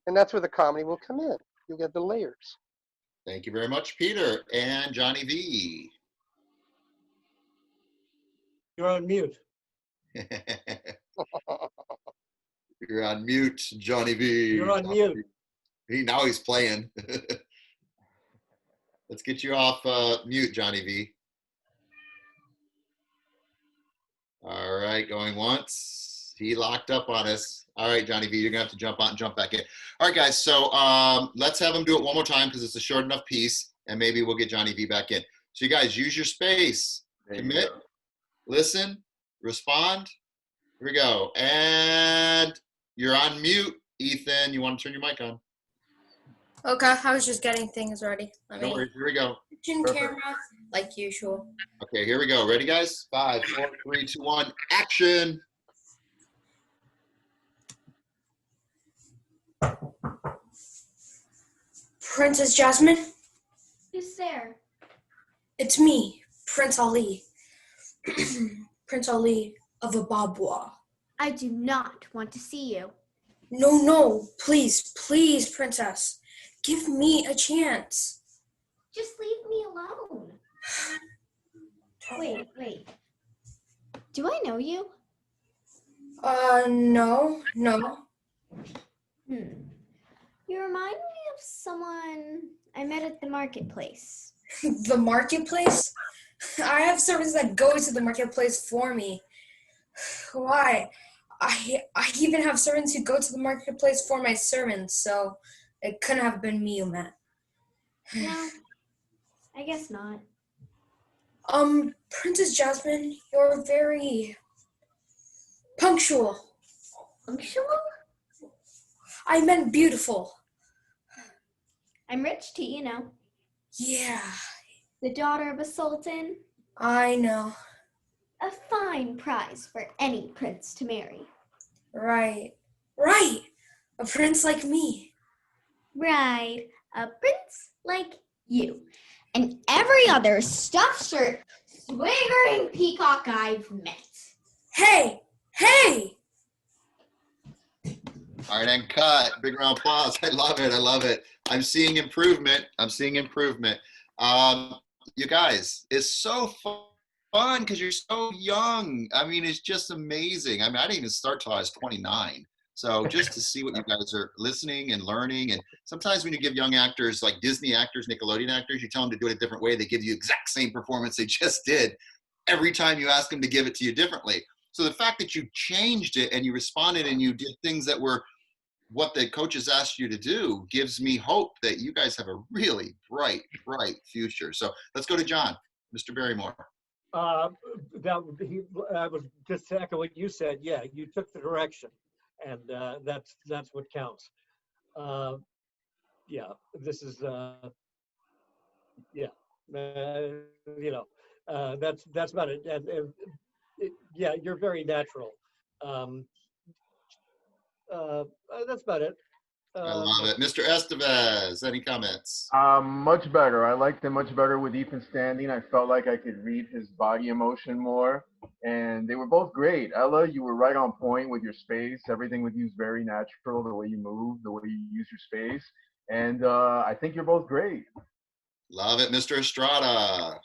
And that's where the comedy will come in. You'll get the layers. Thank you very much, Peter. And Johnny V. You're on mute. You're on mute, Johnny V. You're on mute. Now he's playing. Let's get you off mute, Johnny V. All right, going once. He locked up on us. All right, Johnny V, you're going to have to jump out and jump back in. All right, guys, so let's have him do it one more time because it's a short enough piece, and maybe we'll get Johnny V back in. So you guys, use your space. Commit, listen, respond. Here we go. And you're on mute, Ethan. You want to turn your mic on? Okay, I was just getting things ready. No worries. Here we go. Camera, like usual. Okay, here we go. Ready, guys? 5, 4, 3, 2, 1, action. Princess Jasmine? Who's there? It's me, Prince Ali. Prince Ali of Ababwa. I do not want to see you. No, please, please, Princess. Give me a chance. Just leave me alone. Wait. Do I know you? No. You remind me of someone I met at the marketplace. The marketplace? I have servants that go to the marketplace for me. Why? I even have servants who go to the marketplace for my servants, so it couldn't have been me you met. No, I guess not. Princess Jasmine, you're very punctual. Punctual? I meant beautiful. I'm rich too, you know. Yeah. The daughter of a sultan. I know. A fine prize for any prince to marry. Right. A prince like me. Right. A prince like you. And every other stuffed shirt, swaggering peacock I've met. Hey! All right, and cut. Big round of applause. I love it. I'm seeing improvement. You guys, it's so fun because you're so young. I mean, it's just amazing. I mean, I didn't even start till I was 29. So just to see what you guys are listening and learning. And sometimes when you give young actors, like Disney actors, Nickelodeon actors, you tell them to do it a different way. They give you the exact same performance they just did every time you ask them to give it to you differently. So the fact that you changed it and you responded and you did things that were what the coaches asked you to do gives me hope that you guys have a really bright future. So let's go to John, Mr. Barrymore. I was just to echo what you said. Yeah, you took the direction, and that's what counts. Yeah, this is that's about it. And yeah, you're very natural. That's about it. I love it. Mr. Estevez, any comments? Much better. I liked it much better with Ethan standing. I felt like I could read his body emotion more. And they were both great. Ella, you were right on point with your space. Everything with you is very natural, the way you move, the way you use your space. And I think you're both great. Love it. Mr. Estrada.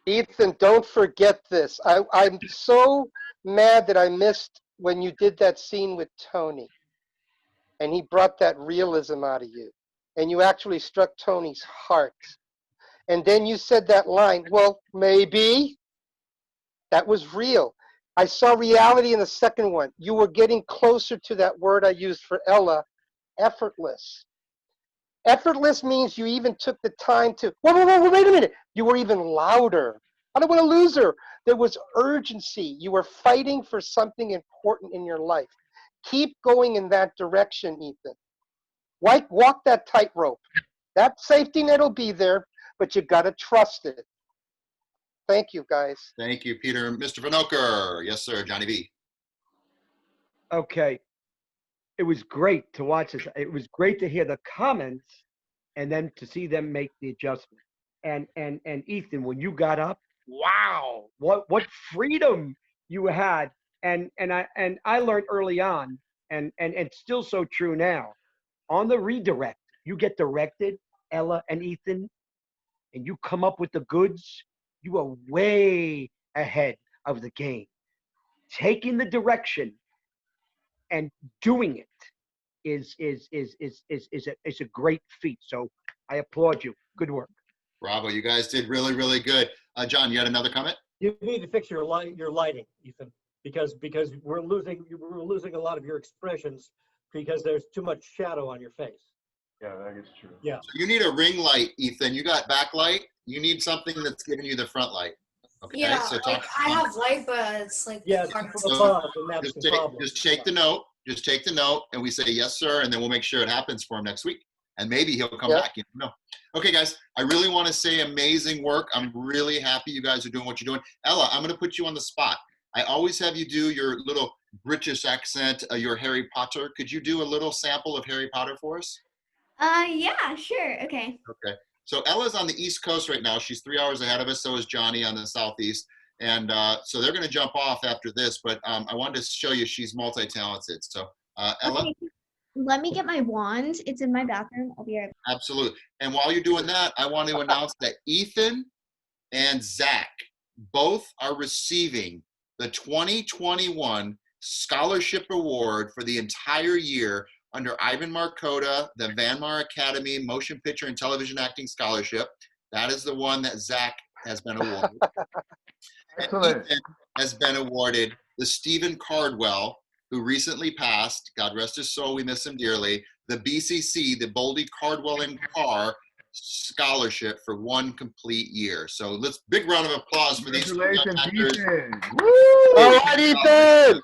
Ethan, don't forget this. I'm so mad that I missed when you did that scene with Tony. And he brought that realism out of you. And you actually struck Tony's heart. And then you said that line, well, maybe. That was real. I saw reality in the second one. You were getting closer to that word I used for Ella, effortless. Effortless means you even took the time to, whoa, wait a minute. You were even louder. I don't want to lose her. There was urgency. You were fighting for something important in your life. Keep going in that direction, Ethan. Walk that tightrope. That safety net will be there, but you got to trust it. Thank you, guys. Thank you, Peter. Mr. Venokur. Yes, sir. Johnny B. Okay. It was great to watch this. It was great to hear the comments and then to see them make the adjustment. And Ethan, when you got up, wow, what freedom you had. And I learned early on, and it's still so true now. On the redirect, you get directed, Ella and Ethan, and you come up with the goods, you are way ahead of the game. Taking the direction and doing it is a great feat. So I applaud you. Good work. Bravo. You guys did really, really good. John, you had another comment? You need to fix your lighting, Ethan, because we're losing a lot of your expressions because there's too much shadow on your face. Yeah, that is true. Yeah. So you need a ring light, Ethan. You got backlight. You need something that's giving you the front light. Okay. Yeah, So like I have light, but it's like yeah, it's hard from to- above, and that's the problem. Just take the note. Just take the note, and we say yes, sir, and then we'll make sure it happens for him next week, and maybe he'll come back. You know. Okay, guys. I really want to say amazing work. I'm really happy you guys are doing what you're doing. Ella, I'm going to put you on the spot. I always have you do your little British accent, your Harry Potter. Could you do a little sample of Harry Potter for us? Yeah, sure. Okay. Okay. So Ella's on the East Coast right now. She's 3 hours ahead of us. So is Johnny on the Southeast. And so they're going to jump off after this. But I wanted to show you she's multi-talented. So Ella. Okay. Let me get my wand. It's in my bathroom. I'll be right back. Absolutely. And while you're doing that, I want to announce that Ethan and Zach both are receiving the 2021 Scholarship Award for the entire year under Ivan Markota, the Van Mar Academy Motion Picture and Television Acting Scholarship. That is the one that Zach has been awarded. Excellent. Ethan has been awarded the Stephen Cardwell, who recently passed, God rest his soul, we miss him dearly, the BCC, the Boldy Cardwell and Carr Scholarship for 1 complete year. So let's big round of applause for these Congratulations, actors. Ethan. All right, Ethan.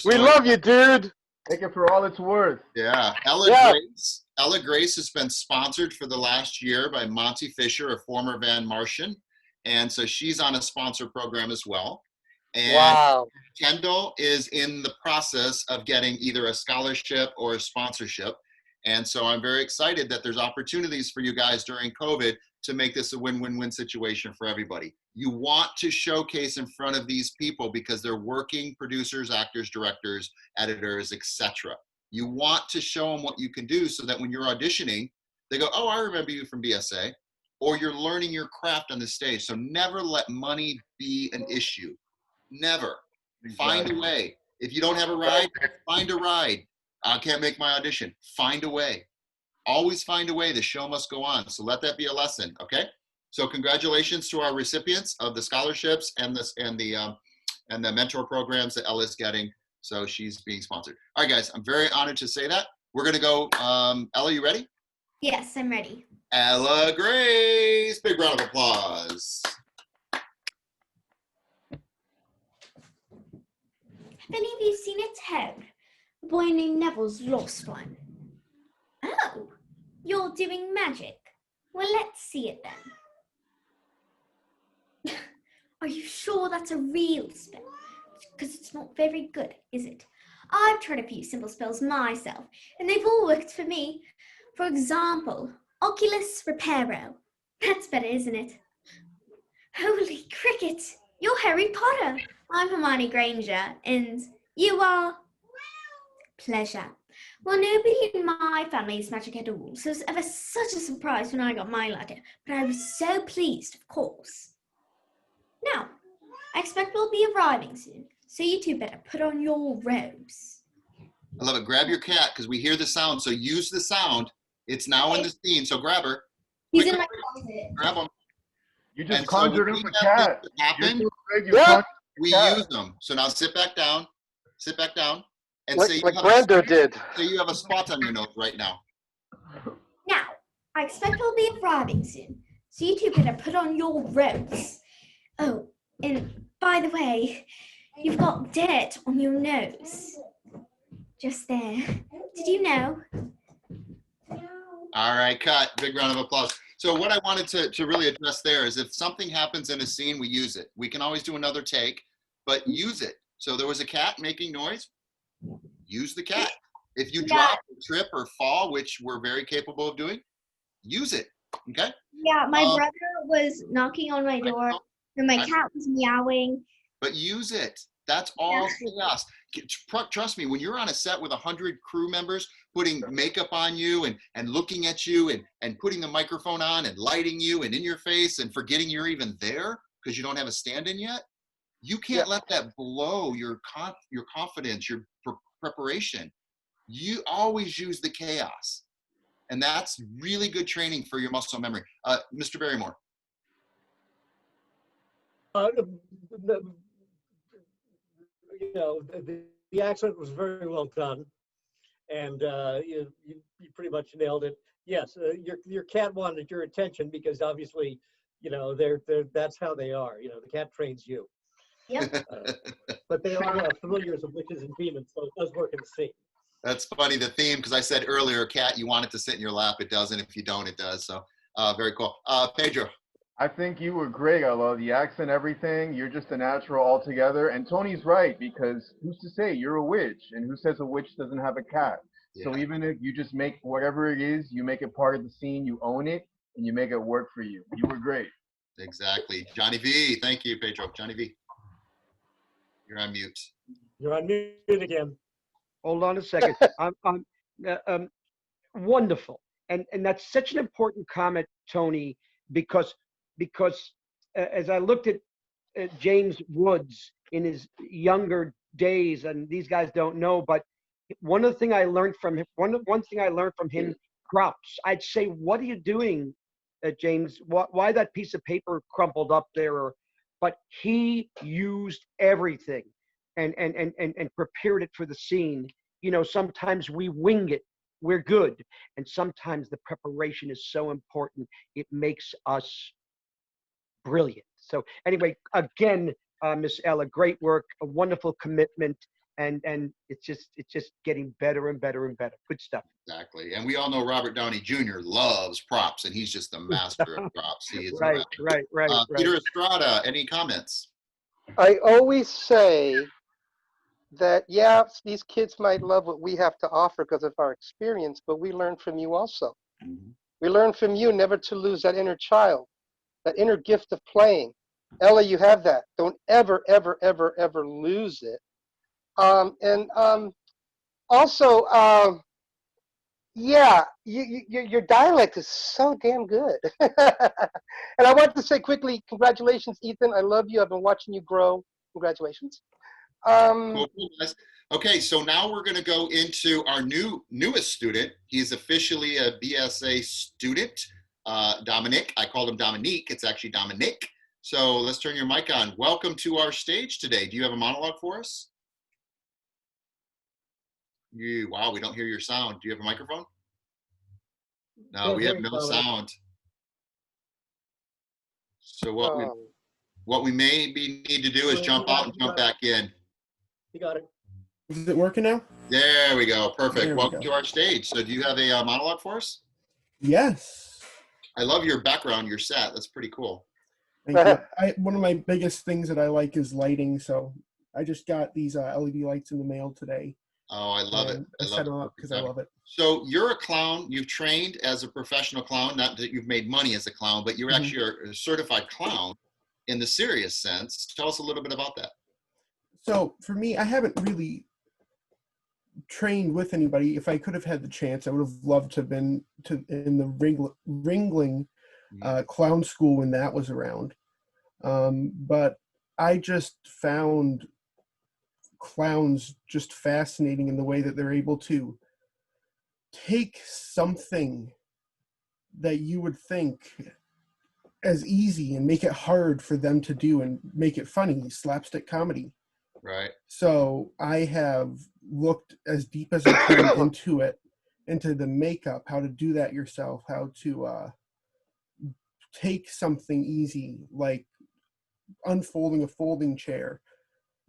We love you, dude. Take it for all it's worth. Yeah. Ella Grace has been sponsored for the last year by Monty Fisher, a former Van Martian. And so she's on a sponsor program as well. And Wow. Kendall is in the process of getting either a scholarship or a sponsorship. And so I'm very excited that there's opportunities for you guys during COVID to make this a win-win-win situation for everybody. You want to showcase in front of these people because they're working producers, actors, directors, editors, etc. You want to show them what you can do so that when you're auditioning, they go, oh, I remember you from BSA, or you're learning your craft on the stage. So never let money be an issue. Never. Find a way. If you don't have a ride, find a ride. I can't make my audition. Find a way. Always find a way. The show must go on. So let that be a lesson, okay? So congratulations to our recipients of the scholarships and the mentor programs that Ella's getting. So she's being sponsored. All right, guys, I'm very honored to say that. We're gonna go. Ella, you ready? Yes, I'm ready. Ella Grace, big round of applause. Have any of you seen a toad? A boy named Neville's lost one. Oh, you're doing magic. Well, let's see it then. Are you sure that's a real spell? Because it's not very good, is it? I've tried a few simple spells myself, and they've all worked for me. For example, Oculus Reparo. That's better, isn't it? Holy cricket! You're Harry Potter. I'm Hermione Granger, and you are... Pleasure. Well, nobody in my family is magic at all, so it was ever such a surprise when I got my letter, but I was so pleased, of course. Now, I expect we'll be arriving soon, so you two better put on your robes. I love it. Grab your cat, because we hear the sound, so use the sound. It's now in the scene, so grab her. He's in my closet. Grab him. You just And conjured when up we a have cat. this happen, You're so big, you Yeah. conjured we a cat. use them. So now sit back down. Sit back down. And Like say Brando did. say you have a spot on your nose right now. Now, I expect we'll be arriving soon, so you two better put on your robes. Oh, and by the way, you've got dirt on your nose. Just there. Did you know? All right, cut. Big round of applause. So what I wanted to really address there is if something happens in a scene, we use it. We can always do another take, but use it. So there was a cat making noise, use the cat. If you drop, trip, or fall, which we're very capable of doing, use it, okay? Yeah, my brother was knocking on my door, and my cat was meowing. But use it. That's all chaos. Trust me, when you're on a set with 100 crew members putting makeup on you and looking at you and putting the microphone on and lighting you and in your face and forgetting you're even there because you don't have a stand-in yet, you can't let that blow your confidence, your preparation. You always use the chaos. And that's really good training for your muscle memory. Mr. Barrymore. You know, the accent was very well done, and you pretty much nailed it. Yes, your cat wanted your attention because obviously, you know, that's how they are. You know, the cat trains you. Yep. But they are familiars of witches and demons, so it does work in the scene. That's funny, the theme, because I said earlier, cat, you want it to sit in your lap. It doesn't. If you don't, it does. So very cool. Pedro. I think you were great. I love the accent, everything. You're just a natural altogether. And Tony's right, because who's to say you're a witch? And who says a witch doesn't have a cat? Yeah. So even if you just make whatever it is, you make it part of the scene, you own it, and you make it work for you. You were great. Exactly. Johnny V. Thank you, Pedro. Johnny V. You're on mute. You're on mute again. Hold on a second. Wonderful. And that's such an important comment, Tony, because as I looked at James Woods in his younger days, and these guys don't know, but one thing I learned from him, props. I'd say, "What are you doing, James? Why that piece of paper crumpled up there?" But he used everything and prepared it for the scene. You know, sometimes we wing it. We're good, and sometimes the preparation is so important. It makes us brilliant. So anyway, again, Miss Ella, great work, a wonderful commitment, and it's just getting better and better and better. Good stuff. Exactly, and we all know Robert Downey Jr. loves props, and he's just the master of props. He is right. Peter Estrada, any comments? I always say that, yeah, these kids might love what we have to offer because of our experience, but we learn from you also. Mm-hmm. We learn from you never to lose that inner child, that inner gift of playing. Ella, you have that. Don't ever, ever, ever, ever lose it. Also, yeah, your dialect is so damn good. And I want to say quickly, congratulations, Ethan. I love you. I've been watching you grow. Congratulations. Cool, guys. Okay, so now we're going to go into our newest student. He's officially a BSA student, Dominic. I called him Dominique. It's actually Dominic. So let's turn your mic on. Welcome to our stage today. Do you have a monologue for us? Wow, we don't hear your sound. Do you have a microphone? No, we have no sound. So what we may need to do is jump out and jump back in. You got it. Is it working now? There we go. Perfect. Welcome to our stage. So do you have a monologue for us? Yes. I love your background, your set. That's pretty cool. Thank you. One of my biggest things that I like is lighting. So I just got these LED lights in the mail today. Oh, I love it. I set them up because I love it. So you're a clown. You've trained as a professional clown. Not that you've made money as a clown, but you're actually a certified clown in the serious sense. Tell us a little bit about that. So for me, I haven't really trained with anybody. If I could have had the chance, I would have loved to have been in the Ringling clown school when that was around. But I just found clowns just fascinating in the way that they're able to take something that you would think as easy and make it hard for them to do and make it funny, slapstick comedy. Right. So I have looked as deep as I can into it, into the makeup, how to do that yourself, how to take something easy like unfolding a folding chair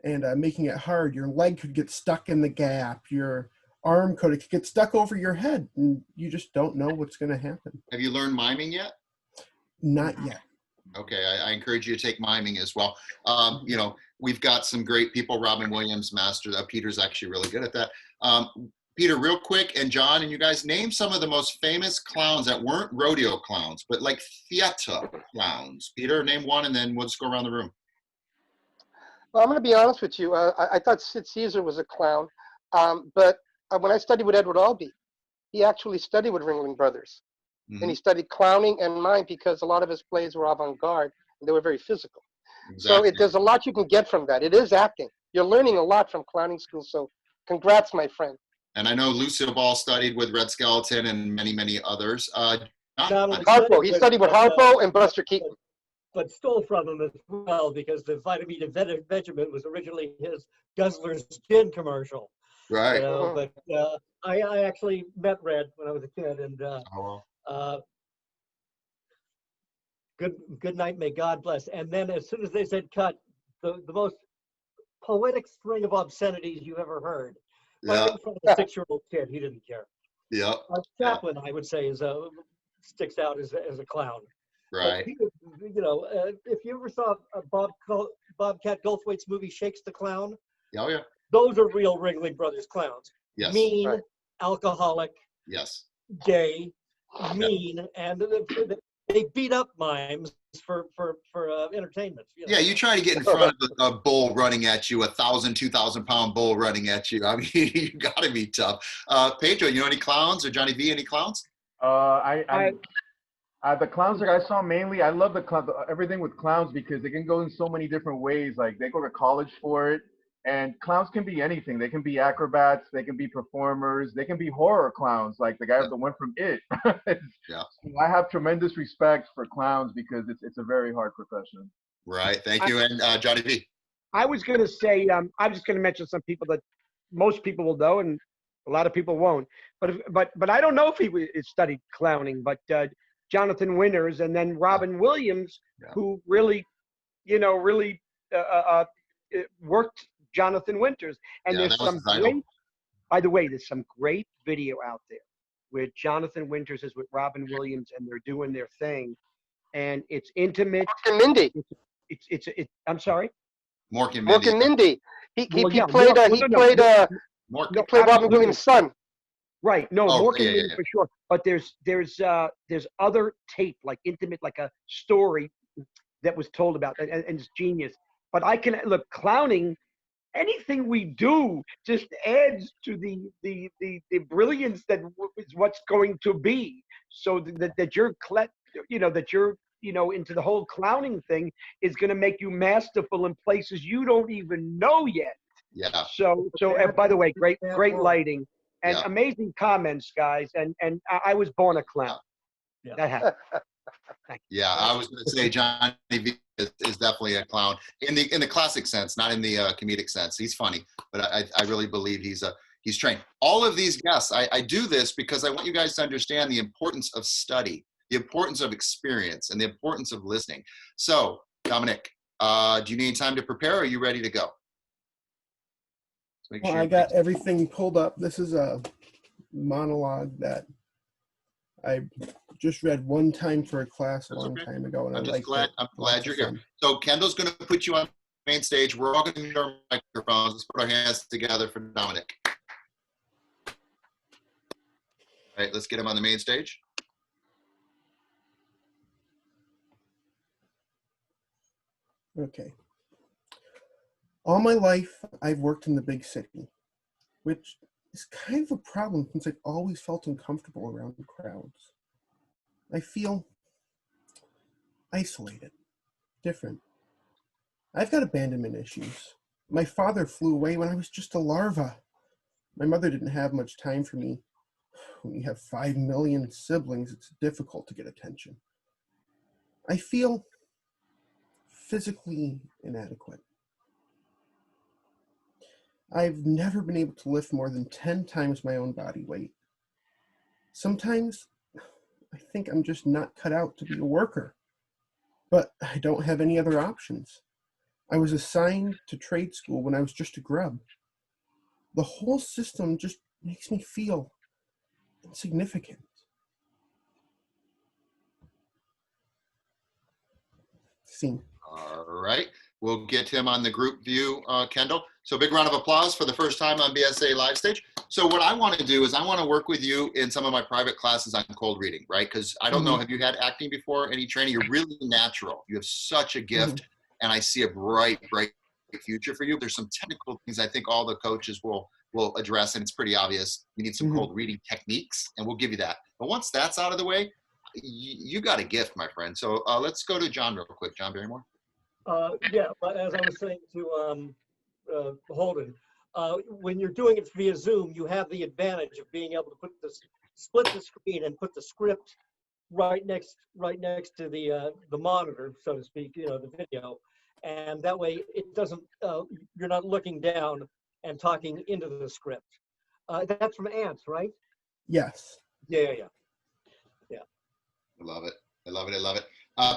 and making it hard. Your leg could get stuck in the gap. Your arm could get stuck over your head, and you just don't know what's going to happen. Have you learned miming yet? Not yet. Okay, I encourage you to take miming as well. You know, we've got some great people. Robin Williams, master. Peter's actually really good at that. Peter, real quick, and John, and you guys, name some of the most famous clowns that weren't rodeo clowns, but like theater clowns. Peter, name one, and then we'll just go around the room. Well, I'm going to be honest with you. I thought Sid Caesar was a clown, but when I studied with Edward Albee, he actually studied with Ringling Brothers, and he studied clowning and mime because a lot of his plays were avant-garde and they were very physical. Exactly. So there's a lot you can get from that. It is acting. You're learning a lot from clowning school. So congrats, my friend. And I know Lucille Ball studied with Red Skeleton and many, many others. Harpo. He studied with Harpo and Buster Keaton. But stole from him as well, because the Vitamin Vegemite was originally his Guzzler's Gin commercial. Right. You know, but I actually met Red when I was a kid, and good night, may God bless. And then as soon as they said cut, the most poetic string of obscenities you've ever heard. Yeah. From a 6-year-old kid, he didn't care. Yeah. Chaplin, I would say, sticks out as a clown. Right. He, you know, if you ever saw Bobcat Goldthwait's movie Shakes the Clown, Oh yeah. those are real Ringling Brothers clowns. Yes. Mean, Right. alcoholic, Yes. gay, mean, and they beat up mimes for entertainment. You know? Yeah, you try to get in front of a bull running at you, 1,000, 2,000 pound bull running at you. I mean, you got to be tough. Pedro, you know any clowns, or Johnny V, any clowns? The clowns that I saw mainly, I love everything with clowns because they can go in so many different ways. Like they go to college for it, and clowns can be anything. They can be acrobats, they can be performers, they can be horror clowns, like the guy, the one from It. Yeah. So I have tremendous respect for clowns because it's a very hard profession. Right. Thank you, and Johnny V. I was going to say, I was just going to mention some people that most people will know, and a lot of people won't. But I don't know if he studied clowning, but Jonathan Winters, and then Robin Williams, who really, worked Jonathan Winters. And there's some great, by the way, there's some great video out there where Jonathan Winters is with Robin Williams and they're doing their thing, and it's intimate. Mork and Mindy. I'm sorry. Mork and Mindy. Mork and Mindy. He played Robin Williams' son. Right. No, Mork and Mindy yeah. for sure. But there's other tape, like intimate, like a story that was told about, and it's genius. But I can look, clowning, anything we do just adds to the brilliance that is what's going to be. So that you're into the whole clowning thing is going to make you masterful in places you don't even know yet. Yeah. So by the way, great lighting and amazing comments, guys. And I was born a clown. Yeah. That happened. Yeah, I was going to say Johnny V is definitely a clown in the classic sense, not in the comedic sense. He's funny, but I really believe he's trained. All of these guests, I do this because I want you guys to understand the importance of study, the importance of experience, and the importance of listening. So, Dominic, do you need time to prepare, or are you ready to go? Well, I got everything pulled up. This is a monologue that I just read one time for a class a long time ago, and I'm glad you're here. So Kendall's going to put you on the main stage. We're all going to mute our microphones. Let's put our hands together for Dominic. All right, let's get him on the main stage. Okay. All my life, I've worked in the big city, which is kind of a problem since I've always felt uncomfortable around crowds. I feel isolated, different. I've got abandonment issues. My father flew away when I was just a larva. My mother didn't have much time for me. When you have 5 million siblings, it's difficult to get attention. I feel physically inadequate. I've never been able to lift more than 10 times my own body weight. Sometimes I think I'm just not cut out to be a worker, but I don't have any other options. I was assigned to trade school when I was just a grub. The whole system just makes me feel insignificant. Scene. All right. We'll get him on the group view, Kendall. So big round of applause for the first time on BSA Live Stage. So what I want to do is I want to work with you in some of my private classes on cold reading, right? Because I don't know, have you had acting before, any training? You're really natural. You have such a gift, and I see a bright future for you. There's some technical things I think all the coaches will address, and it's pretty obvious. You need some cold reading techniques, and we'll give you that. But once that's out of the way, you got a gift, my friend. So let's go to John real quick. John Barrymore. Yeah, but as I was saying to Holden, when you're doing it via Zoom, you have the advantage of being able to split the screen and put the script right next to the monitor, so to speak, the video, and that way it doesn't. You're not looking down and talking into the script. That's from Ants, right? Yes. Yeah. I love it. I love it.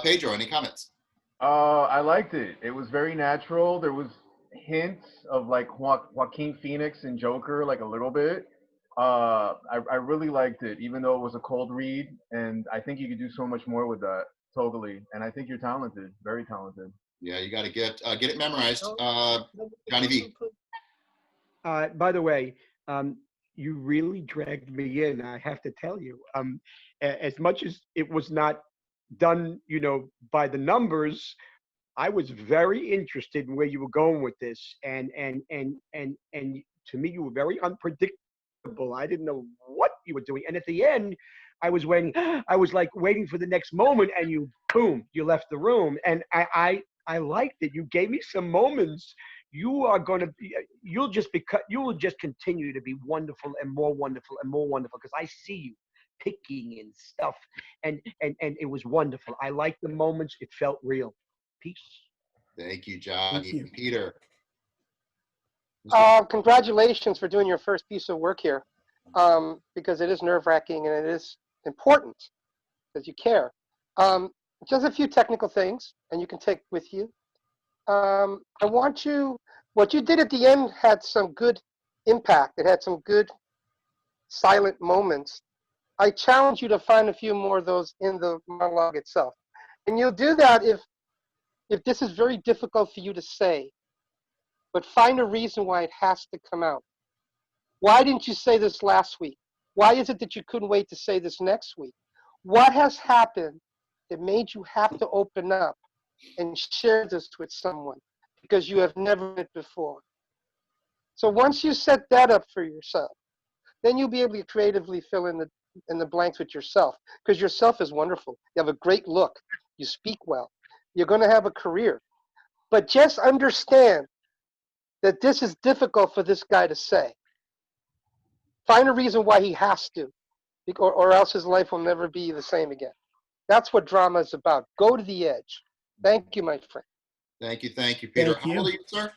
Pedro, any comments? I liked it. It was very natural. There was hints of like Joaquin Phoenix and Joker, like a little bit. I really liked it, even though it was a cold read. And I think you could do so much more with that. Totally. And I think you're talented, very talented. Yeah, you got to get it memorized. Johnny V. By the way, you really dragged me in. I have to tell you, as much as it was not done, by the numbers, I was very interested in where you were going with this, and to me, you were very unpredictable. I didn't know what you were doing, and at the end, I was like waiting for the next moment, and you left the room, and I liked it. You gave me some moments. You will just continue to be wonderful and more wonderful and more wonderful, because I see you picking and stuff, and it was wonderful. I liked the moments. It felt real. Peace. Thank you, John. Thank you. Peter. Congratulations for doing your first piece of work here, because it is nerve-wracking and it is important because you care. Just a few technical things, and you can take with you. What you did at the end had some good impact. It had some good silent moments. I challenge you to find a few more of those in the monologue itself. And you'll do that if this is very difficult for you to say, but find a reason why it has to come out. Why didn't you say this last week? Why is it that you couldn't wait to say this next week? What has happened that made you have to open up and share this with someone because you have never done it before? So once you set that up for yourself, then you'll be able to creatively fill in the blanks with yourself, because yourself is wonderful. You have a great look. You speak well. You're going to have a career. But just understand that this is difficult for this guy to say. Find a reason why he has to, or else his life will never be the same again. That's what drama is about. Go to the edge. Thank you, my friend. Thank you, Peter. Thank you. How old are you, sir?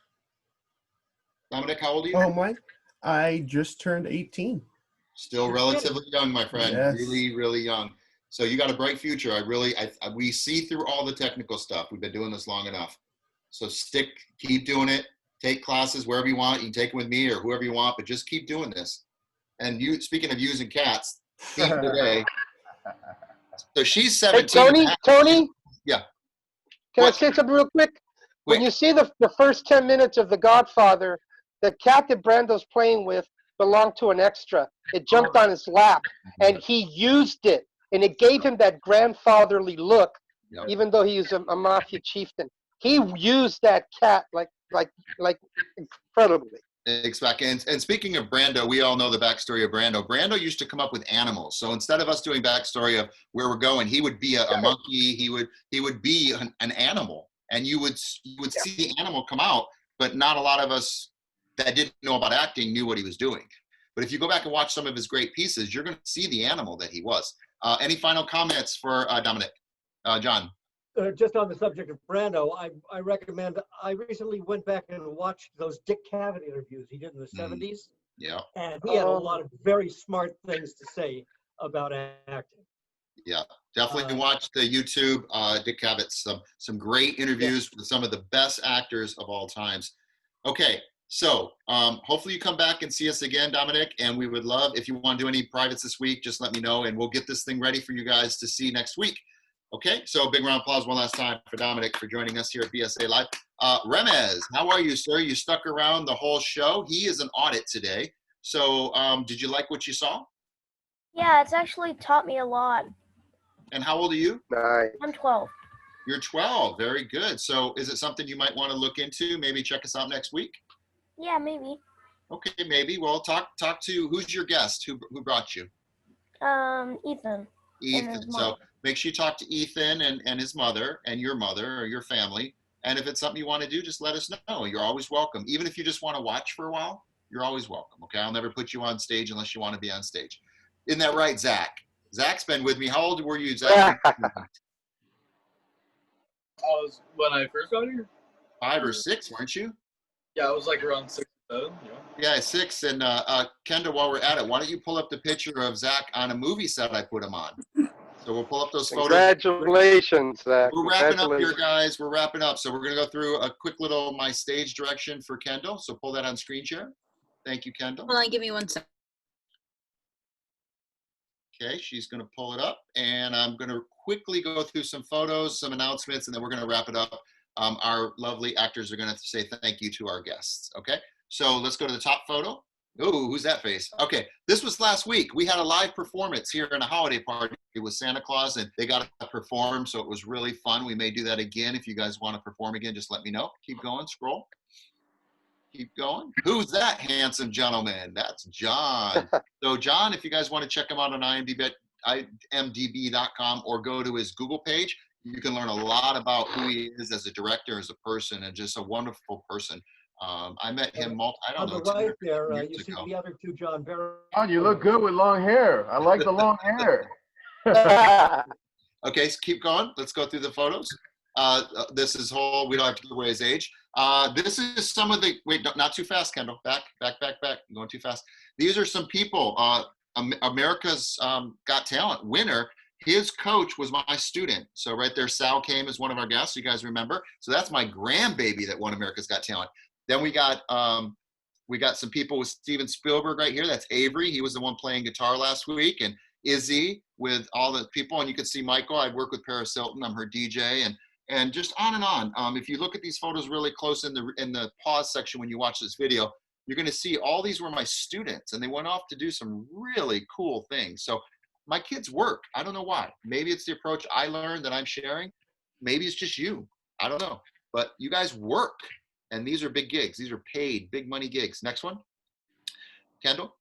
Dominic, how old are you? Oh, Mike, I just turned 18. Still relatively young, my friend. Yes. Really, really young. So you got a bright future. We see through all the technical stuff. We've been doing this long enough. So keep doing it. Take classes wherever you want. You can take them with me or whoever you want, but just keep doing this. And speaking of using cats, theme today. So she's 17. Hey, Tony? Yeah. Can I say something real quick? When you see the first 10 minutes of The Godfather, the cat that Brando's playing with belonged to an extra. It jumped on his lap, and he used it, and it gave him that grandfatherly look, even though he was a mafia chieftain. He used that cat like incredibly. Exactly. And speaking of Brando, we all know the backstory of Brando. Brando used to come up with animals. So instead of us doing backstory of where we're going, he would be a monkey. He would be an animal, and you would see the animal come out. But not a lot of us that didn't know about acting knew what he was doing. But if you go back and watch some of his great pieces, you're going to see the animal that he was. Any final comments for Dominic? John? Just on the subject of Brando, I recommend, I recently went back and watched those Dick Cavett interviews he did in the 70s. Yeah. And he had a lot of very smart things to say about acting. Yeah, definitely watch the YouTube. Dick Cavett, some great interviews with some of the best actors of all times. Okay, so hopefully you come back and see us again, Dominic, and we would love, if you want to do any privates this week, just let me know, and we'll get this thing ready for you guys to see next week. Okay, so big round of applause one last time for Dominic for joining us here at BSA Live. Remez, how are you, sir? You stuck around the whole show. He is an audit today. So did you like what you saw? Yeah, it's actually taught me a lot. And how old are you? I'm 12. You're 12. Very good. So is it something you might want to look into? Maybe check us out next week? Yeah, maybe. Okay, maybe. Well, talk to, who's your guest? Who brought you? Ethan. Ethan. So make sure you talk to Ethan and his mother and your mother or your family. And if it's something you want to do, just let us know. You're always welcome. Even if you just want to watch for a while, you're always welcome. Okay, I'll never put you on stage unless you want to be on stage. Isn't that right, Zach? Zach's been with me. How old were you, Zach? When I first got here? 5 or 6, weren't you? Yeah, I was like around 6 or 7. Yeah, 6. And Kendall, while we're at it, why don't you pull up the picture of Zach on a movie set I put him on? So we'll pull up those photos. Congratulations, Zach. We're wrapping up here, guys. We're wrapping up. So we're going to go through a quick little my stage direction for Kendall. So pull that on screen share. Thank you, Kendall. Hold on, give me 1 second. Okay, she's going to pull it up, and I'm going to quickly go through some photos, some announcements, and then we're going to wrap it up. Our lovely actors are going to say thank you to our guests. Okay, so let's go to the top photo. Oh, who's that face? Okay, this was last week. We had a live performance here in a holiday party with Santa Claus, and they got to perform, so it was really fun. We may do that again. If you guys want to perform again, just let me know. Keep going, scroll. Keep going. Who's that handsome gentleman? That's John. So John, if you guys want to check him out on imdb.com or go to his Google page, you can learn a lot about who he is as a director, as a person, and just a wonderful person. I met him on the right there, you see the other two John Barrymore. John, you look good with long hair. I like the long hair. Okay, so keep going. Let's go through the photos. This is whole, we don't have to give away his age. This is some of the, wait, not too fast, Kendall. Back. I'm going too fast. These are some people, America's Got Talent winner. His coach was my student. So right there, Sal came as one of our guests. You guys remember? So that's my grandbaby that won America's Got Talent. Then we got some people with Steven Spielberg right here. That's Avery. He was the one playing guitar last week. And Izzy with all the people. And you can see Michael. I work with Paris Hilton. I'm her DJ. And just on and on. If you look at these photos really close in the pause section when you watch this video, you're going to see all these were my students. And they went off to do some really cool things. So my kids work. I don't know why. Maybe it's the approach I learned that I'm sharing. Maybe it's just you. I don't know. But you guys work. And these are big gigs. These are paid, big money gigs. Next one. Kendall.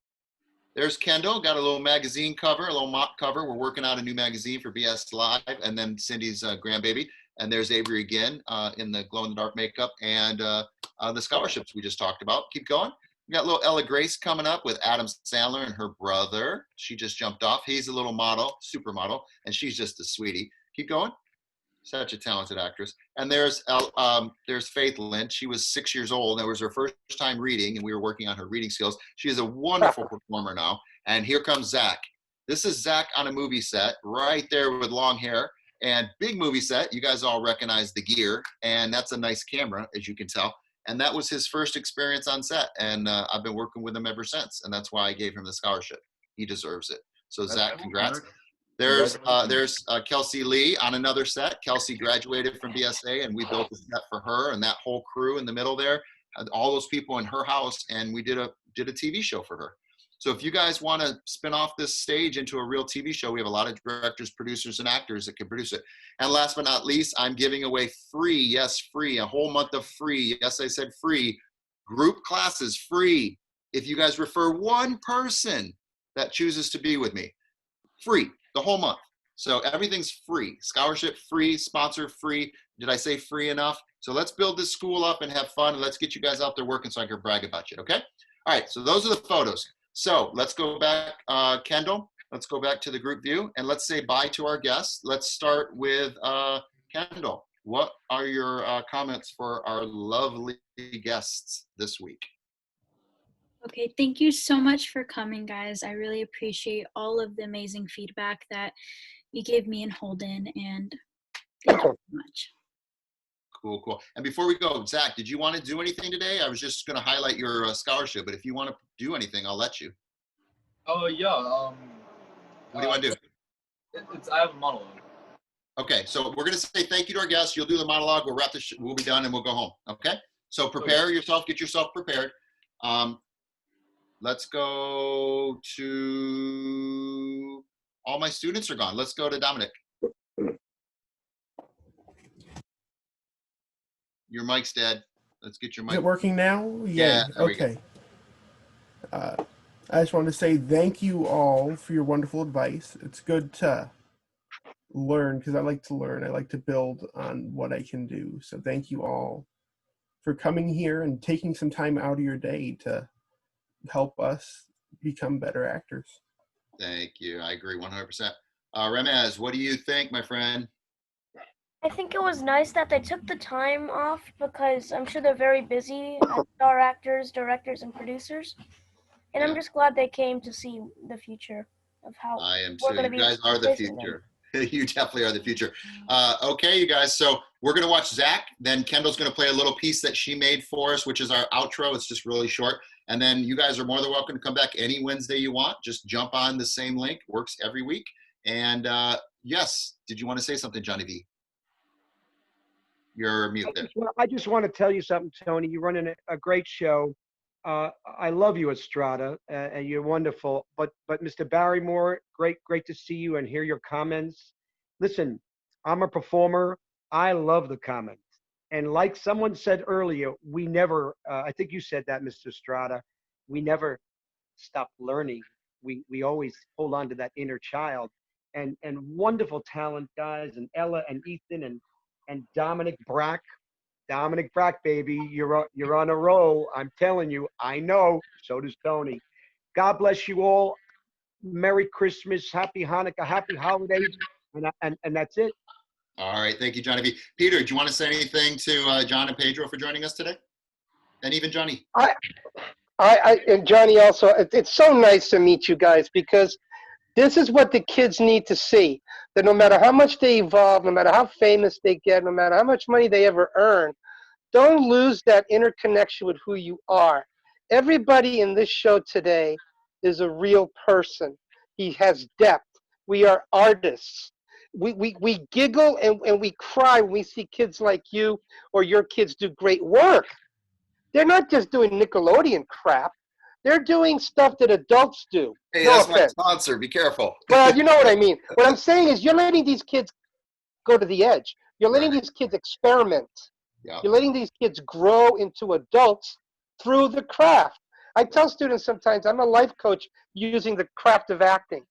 There's Kendall. Got a little magazine cover, a little mock cover. We're working out a new magazine for BS-A-LIVE. And then Cindy's grandbaby. And there's Avery again in the glow-in-the-dark makeup. And the scholarships we just talked about. Keep going. We got little Ella Grace coming up with Adam Sandler and her brother. She just jumped off. He's a little model, supermodel. And she's just a sweetie. Keep going. Such a talented actress. And there's Faith Lynch. She was 6 years old. That was her first time reading, and we were working on her reading skills. She is a wonderful performer now. And here comes Zach. This is Zach on a movie set, right there with long hair. And big movie set. You guys all recognize the gear. And that's a nice camera, as you can tell. And that was his first experience on set. And I've been working with him ever since. And that's why I gave him the scholarship. He deserves it. So Zach, congrats. There's Kelsey Lee on another set. Kelsey graduated from BSA, and we built a set for her and that whole crew in the middle there, all those people in her house, and we did a TV show for her. So if you guys want to spin off this stage into a real TV show, we have a lot of directors, producers, and actors that can produce it. And last but not least, I'm giving away free, yes, free, a whole month of free, yes, I said free, group classes, free. If you guys refer one person that chooses to be with me, free. The whole month. So everything's free. Scholarship free, sponsor free. Did I say free enough? So let's build this school up and have fun. And let's get you guys out there working so I can brag about you, okay? All right, so those are the photos. So let's go back, Kendall. Let's go back to the group view and let's say bye to our guests. Let's start with Kendall. What are your comments for our lovely guests this week? Okay, thank you so much for coming, guys. I really appreciate all of the amazing feedback that you gave me and Holden, and thank you so much. Cool, cool. And before we go, Zach, did you want to do anything today? I was just going to highlight your scholarship, but if you want to do anything, I'll let you. Oh yeah. What do you want to do? I have a monologue. Okay, so we're going to say thank you to our guests. You'll do the monologue. We'll wrap this. We'll be done, and we'll go home. Okay. So prepare yourself. Get yourself prepared. Let's go to. All my students are gone. Let's go to Dominic. Your mic's dead. Let's get your mic. Is it working now? Yeah. Okay. I just want to say thank you all for your wonderful advice. It's good to learn because I like to learn. I like to build on what I can do. So thank you all for coming here and taking some time out of your day to help us become better actors. Thank you. I agree 100%. Remez, what do you think, my friend? I think it was nice that they took the time off because I'm sure they're very busy as star actors, directors, and producers. And I'm just glad they came to see the future of how I am we're too. going to You be guys are the replacing them. future. You definitely are the future. Okay, you guys. So we're going to watch Zach. Then Kendall's going to play a little piece that she made for us, which is our outro. It's just really short. And then you guys are more than welcome to come back any Wednesday you want. Just jump on the same link. Works every week. And yes, did you want to say something, Johnny V? You're mute there. I just want to tell you something, Tony. You're running a great show. I love you, Estrada, and you're wonderful. But Mr. Barrymore, great to see you and hear your comments. Listen, I'm a performer. I love the comments. And like someone said earlier, we never, I think you said that, Mr. Estrada, we never stop learning. We always hold on to that inner child. And wonderful talent, guys, and Ella and Ethan and Dominic Brack. Dominic Brack, baby, you're on a roll. I'm telling you, I know. So does Tony. God bless you all. Merry Christmas, Happy Hanukkah, Happy Holidays, and that's it. All right, thank you, Johnny V. Peter, do you want to say anything to John and Pedro for joining us today? And even Johnny. I and Johnny also. It's so nice to meet you guys because this is what the kids need to see. That no matter how much they evolve, no matter how famous they get, no matter how much money they ever earn, don't lose that inner connection with who you are. Everybody in this show today is a real person. He has depth. We are artists. We giggle and we cry when we see kids like you or your kids do great work. They're not just doing Nickelodeon crap. They're doing stuff that adults do. Hey, No that's offense. my sponsor. Be careful. Well, you know what I mean. What I'm saying is you're letting these kids go to the edge. You're letting these kids experiment. Yeah. You're letting these kids grow into adults through the craft. I tell students sometimes I'm a life coach using the craft of acting.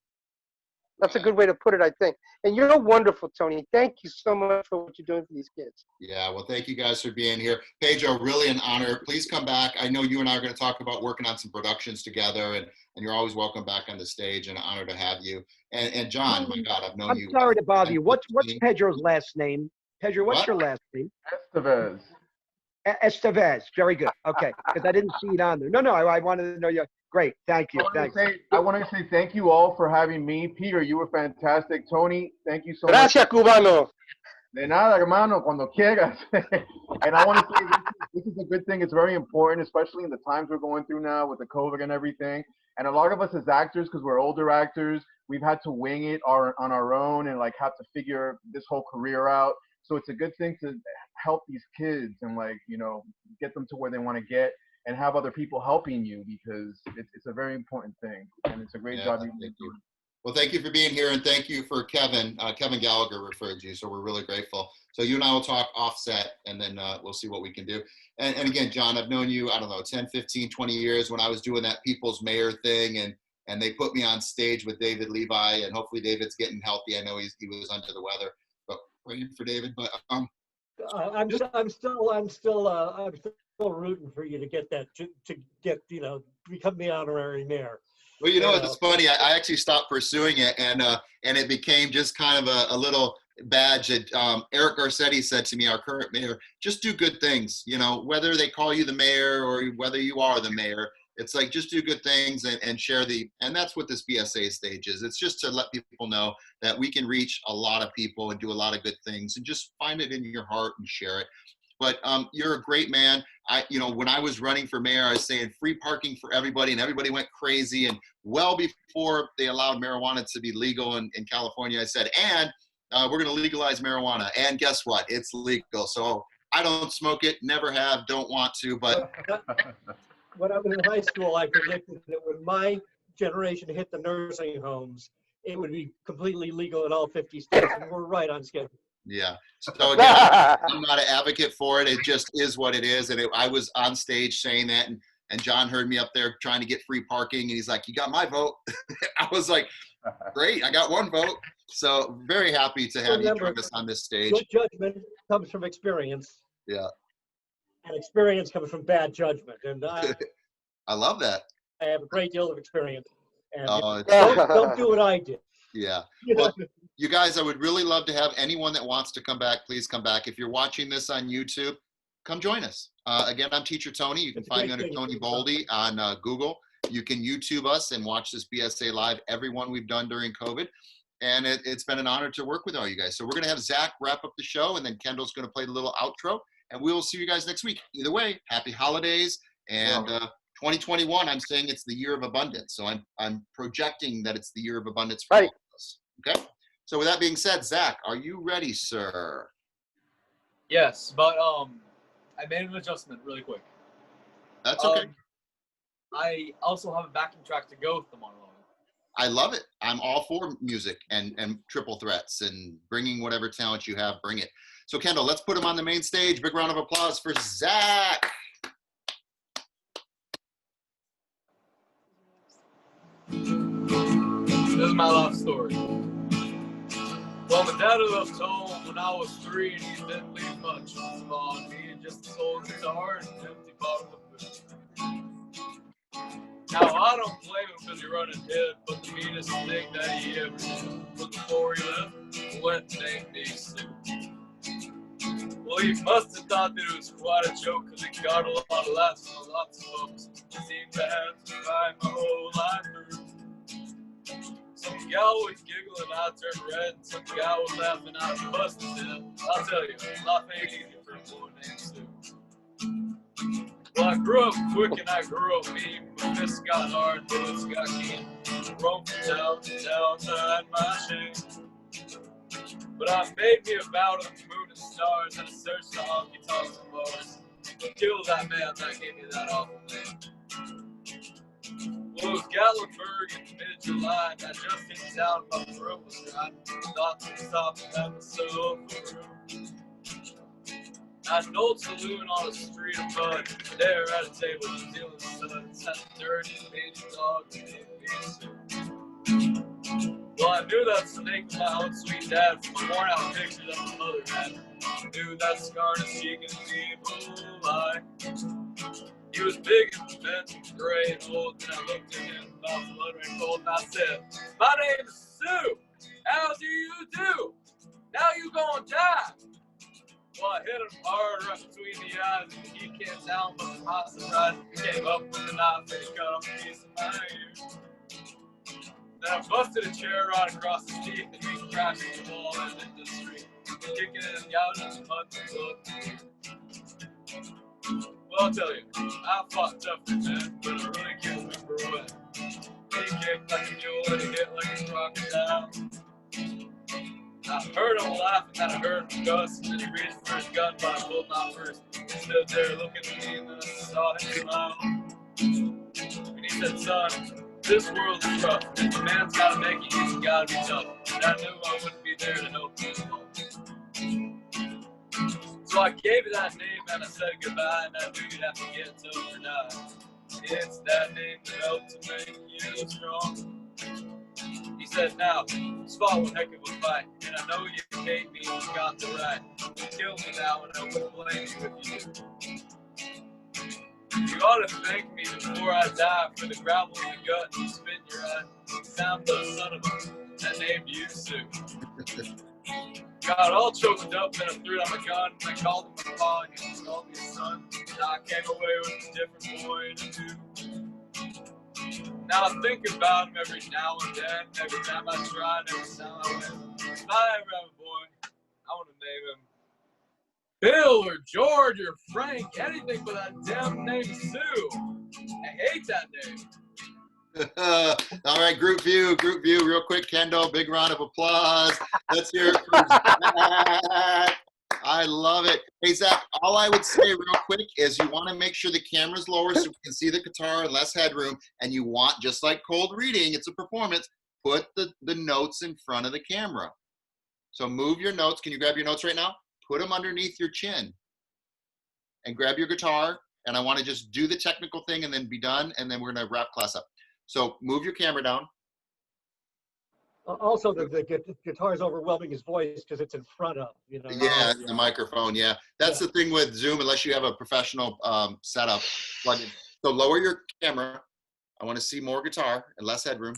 That's a good way to put it, I think. And you're wonderful, Tony. Thank you so much for what you're doing for these kids. Yeah, well, thank you guys for being here. Pedro, really an honor. Please come back. I know you and I are going to talk about working on some productions together, and you're always welcome back on the stage, and an honor to have you. And John, my God, I've known you. I'm sorry to bother you. What's Pedro's last name? Pedro, what's your last name? Estevez. Estevez. Very good. Okay, because I didn't see it on there. No, I wanted to know you. Great. Thank you. Thanks. I want to say thank you all for having me. Peter, you were fantastic. Tony, thank you so Gracias, much. Cubano. De nada, hermano, cuando quieras. And I want to say this is a good thing. It's very important, especially in the times we're going through now with the COVID and everything. And a lot of us as actors, because we're older actors, we've had to wing it on our own and like have to figure this whole career out. So it's a good thing to help these kids and like, you know, get them to where they want to get and have other people helping you because it's a very important thing. And it's a great job you've been doing. Well, thank you for being here, and thank you for Kevin. Kevin Gallagher referred you, so we're really grateful. So you and I will talk offset, and then we'll see what we can do. And again, John, I've known you, I don't know, 10, 15, 20 years when I was doing that People's Mayor thing, and they put me on stage with David Levi, and hopefully David's getting healthy. I know he was under the weather, but praying for David. But I'm still rooting for you to get that to get become the honorary mayor. Well, you know what's funny? I actually stopped pursuing it, and it became just kind of a little badge that Eric Garcetti said to me, our current mayor, just do good things. You know, whether they call you the mayor or whether you are the mayor, It's like, just do good things and share and that's what this BSA stage is. It's just to let people know that we can reach a lot of people and do a lot of good things, and just find it in your heart and share it. But you're a great man. When I was running for mayor, I was saying free parking for everybody, and everybody went crazy. And well before they allowed marijuana to be legal in California, I said, and we're going to legalize marijuana. And guess what? It's legal. So I don't smoke it, never have, don't want to, but. When I was in high school, I predicted that when my generation hit the nursing homes, it would be completely legal in all 50 states, and we're right on schedule. Yeah. So again, I'm not an advocate for it. It just is what it is. And I was on stage saying that, and John heard me up there trying to get free parking, and he's like, "You got my vote." I was like, "Great, I got one vote." So very happy to have you join us on this stage. Good judgment comes from experience. Yeah. And experience comes from bad judgment. And I love that. I have a great deal of experience. And Oh, don't do what I did. Yeah. Well, you guys, I would really love to have anyone that wants to come back. Please come back. If you're watching this on YouTube, come join us. Again, I'm Teacher Tony. You can find me under Tony Boldy on Google. You can YouTube us and watch this BSA Live, every one we've done during COVID. And it's been an honor to work with all you guys. So we're going to have Zach wrap up the show, and then Kendall's going to play the little outro. And we will see you guys next week. Either way, happy holidays. And 2021, I'm saying it's the year of abundance. So I'm projecting that it's the year of abundance for all of us. Okay? So with that being said, Zach, are you ready, sir? Yes, but I made an adjustment really quick. That's okay. I also have a backing track to go with the monologue. I love it. I'm all for music and triple threats, and bringing whatever talent you have, bring it. So Kendall, let's put him on the main stage. Big round of applause for Zach. This is my life story. Well, my dad left home when I was 3, and he didn't leave much on me, just a old guitar and an empty bottle of food. Now, I don't blame him because he run ahead, but the meanest thing that he ever did was before he left, went and named me Sue. Well, he must have thought that it was quite a joke, because he got a lot of laughs from lots of folks. He seemed to have to find my whole life through. Some gal would giggle and I'd turn red, and some gal would laugh and I'd bust his head. I'll tell you, life ain't easy for a boy named Sue. Well, I grew up quick and I grew up mean. My fists got hard, bullets got keen. Roam from town to town to hide my shame. But I made me a vow to the moon and stars, and I searched the honky tonks and bars to kill that man that gave me that awful name. Well, it was Gallagher in mid-July, and I just in town, my throat was dry. Thought to stop and have myself a room. At an old saloon on a street of mud, there at a table, stealing sun, sat the dirty, aged dog named me. Well, I knew that snake was my own sweet dad from the worn out picture that my mother had. I knew that scar on his cheek and an evil eye. He was big and bent and gray and old, and I looked at him, mouth fluttering cold, and I said, "My name is Sue. How do you do? Now you gonna die." Well, I hit him hard right between the eyes, and he can't tell, but to my surprise, he came up with a knife and he cut off a piece of my ear. Then I busted a chair right across his teeth, and he crashed the wall and into the street, kicking it and gouging the mud and blood. Well, I'll tell you, I fought tough for men, but I really can't remember when. He kicked like a mule and he hit like a crocodile. I heard him laugh and then I heard him cuss, and then he reached for his gun, but I pulled out first. He stood there looking at me, and then I saw him smile. And he said, "Son, this world is rough. If a man's gotta make it, he's gotta be tough." And I knew I wouldn't be there to help him alone. So I gave you that name and I said goodbye, and I knew you'd have to get tough or die. It's that name that helped to make you strong. He said, "Now, let's fought one heck of a fight, and I know you hate me, you got the right to kill me now, and I wouldn't blame you if you do. You ought to thank me before I die for the gravel in the gut and the spit in your eye. Sound the son of a that named you Sue." Got all choked up, and I threw down my gun, and I called him my pa, and he called me a son. And I came away with a different point of view. Now I think about him every now and then, every time I try, every time I win. If I ever have a boy, I want to name him Bill or George or Frank, anything but that damn name Sue. I hate that name. All right, group view, real quick. Kendall, big round of applause. Let's hear it for Zach. I love it. Hey, Zach, all I would say real quick is you want to make sure the camera's lower so we can see the guitar and less headroom. And you want, just like cold reading, it's a performance, put the notes in front of the camera. So move your notes. Can you grab your notes right now? Put them underneath your chin. And grab your guitar. And I want to just do the technical thing and then be done. And then we're going to wrap class up. So move your camera down. Also, the guitar's overwhelming his voice because it's in front of, you know. Yeah, the microphone. Yeah, that's the thing with Zoom. Unless you have a professional setup, plug in. So lower your camera. I want to see more guitar and less headroom.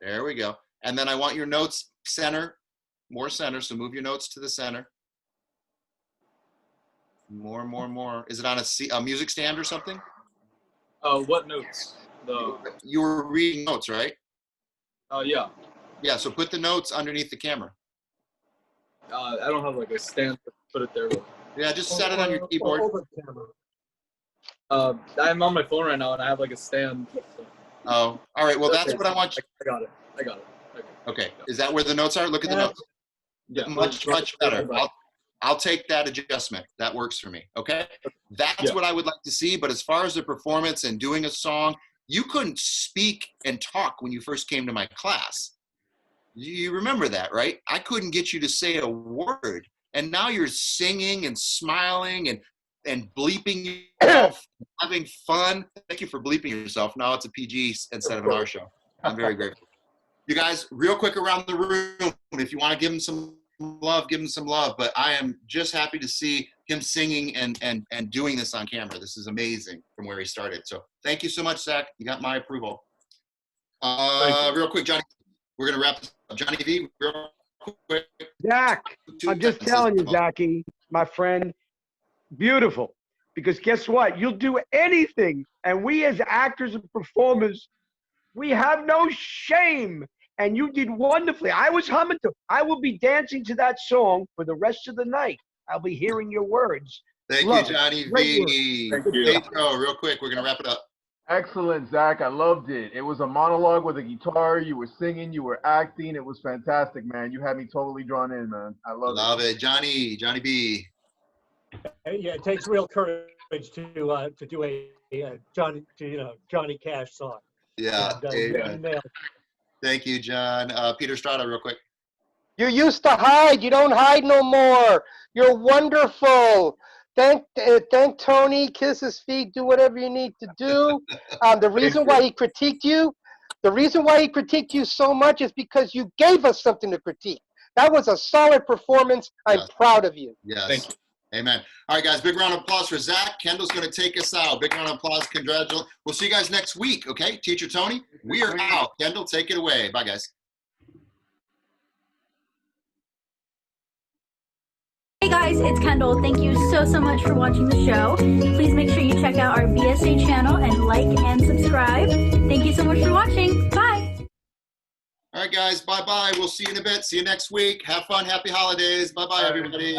There we go. And then I want your notes center, more center. So move your notes to the center. More. Is it on a music stand or something? What notes? You were reading notes, right? Yeah. Yeah, so put the notes underneath the camera. I don't have like a stand to put it there with. Yeah, just set it on your keyboard. I'm on my phone right now and I have like a stand. So. Oh, all right. Well, that's what I want you. I got it. Okay. Is that where the notes are? Look at the notes. Yeah. Much better. I'll take that adjustment. That works for me. Okay. That's what I would like to see. But as far as the performance and doing a song, you couldn't speak and talk when you first came to my class. You remember that, right? I couldn't get you to say a word. And now you're singing and smiling and bleeping yourself, having fun. Thank you for bleeping yourself. Now it's a PG instead of an R show. I'm very grateful. You guys, real quick around the room, if you want to give him some love, give him some love. But I am just happy to see him singing and doing this on camera. This is amazing from where he started. So thank you so much, Zach. You got my approval. Real quick, Johnny, we're going to wrap this up. Johnny V, real quick. Zach, I'm just telling you, Zachy, my friend, beautiful. Because guess what? You'll do anything. And we as actors and performers, we have no shame. And you did wonderfully. I was humming to. I will be dancing to that song for the rest of the night. I'll be hearing your words. Thank you, Johnny V. Thank you. Pedro, real quick, we're going to wrap it up. Excellent, Zach. I loved it. It was a monologue with a guitar. You were singing. You were acting. It was fantastic, man. You had me totally drawn in, man. I love it. Johnny B. Yeah, it takes real courage to do a Johnny Cash song. Yeah. And, Thank you, John. Peter Estrada, real quick. You used to hide. You don't hide no more. You're wonderful. Thank Tony. Kiss his feet. Do whatever you need to do. The reason why he critiqued you so much is because you gave us something to critique. That was a solid performance. I'm proud of you. Yes. Thank you. Amen. All right, guys, big round of applause for Zach. Kendall's going to take us out. Big round of applause. Congratulations. We'll see you guys next week, okay? Teacher Tony, we are out. Kendall, take it away. Bye, guys. Hey guys, it's Kendall. Thank you so much for watching the show. Please make sure you check out our BSA channel and like and subscribe. Thank you so much for watching. Bye. All right, guys, bye-bye. We'll see you in a bit. See you next week. Have fun. Happy holidays. Bye-bye, everybody.